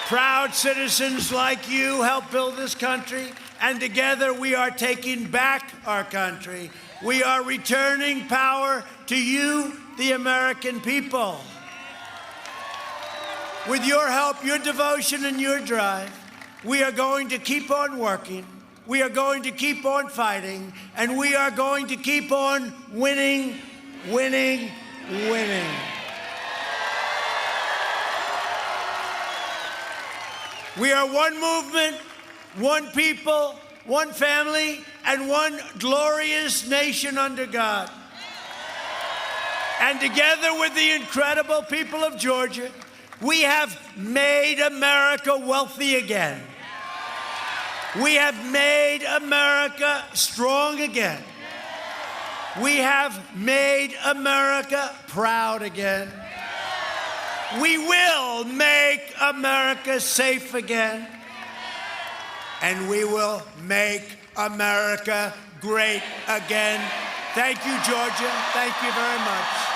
Proud citizens like you help build this country, and together we are taking back our country. We are returning power to you, the American people. With your help, your devotion, and your drive, we are going to keep on working, we are going to keep on fighting, and we are going to keep on winning, winning, winning. We are one movement, one people, one family, and one glorious nation under God. And together with the incredible people of Georgia, we have made America wealthy again. We have made America strong again. We have made America proud again. We will make America safe again. And we will make America great again. Thank you, Georgia. Thank you very much.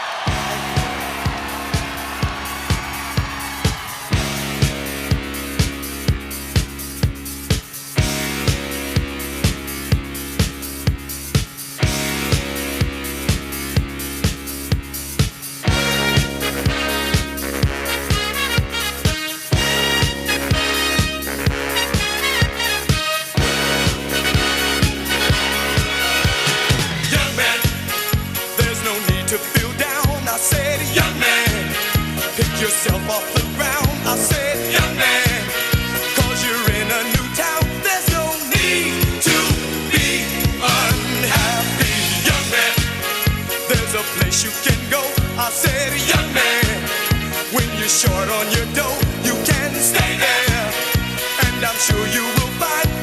Yourself off the ground, I said, young man, 'cause you're in a new town, there's no need to be unhappy. Young man, there's a place place you can go. I said, young man, when you're short on your dough, you can stay there, and I'm sure you will find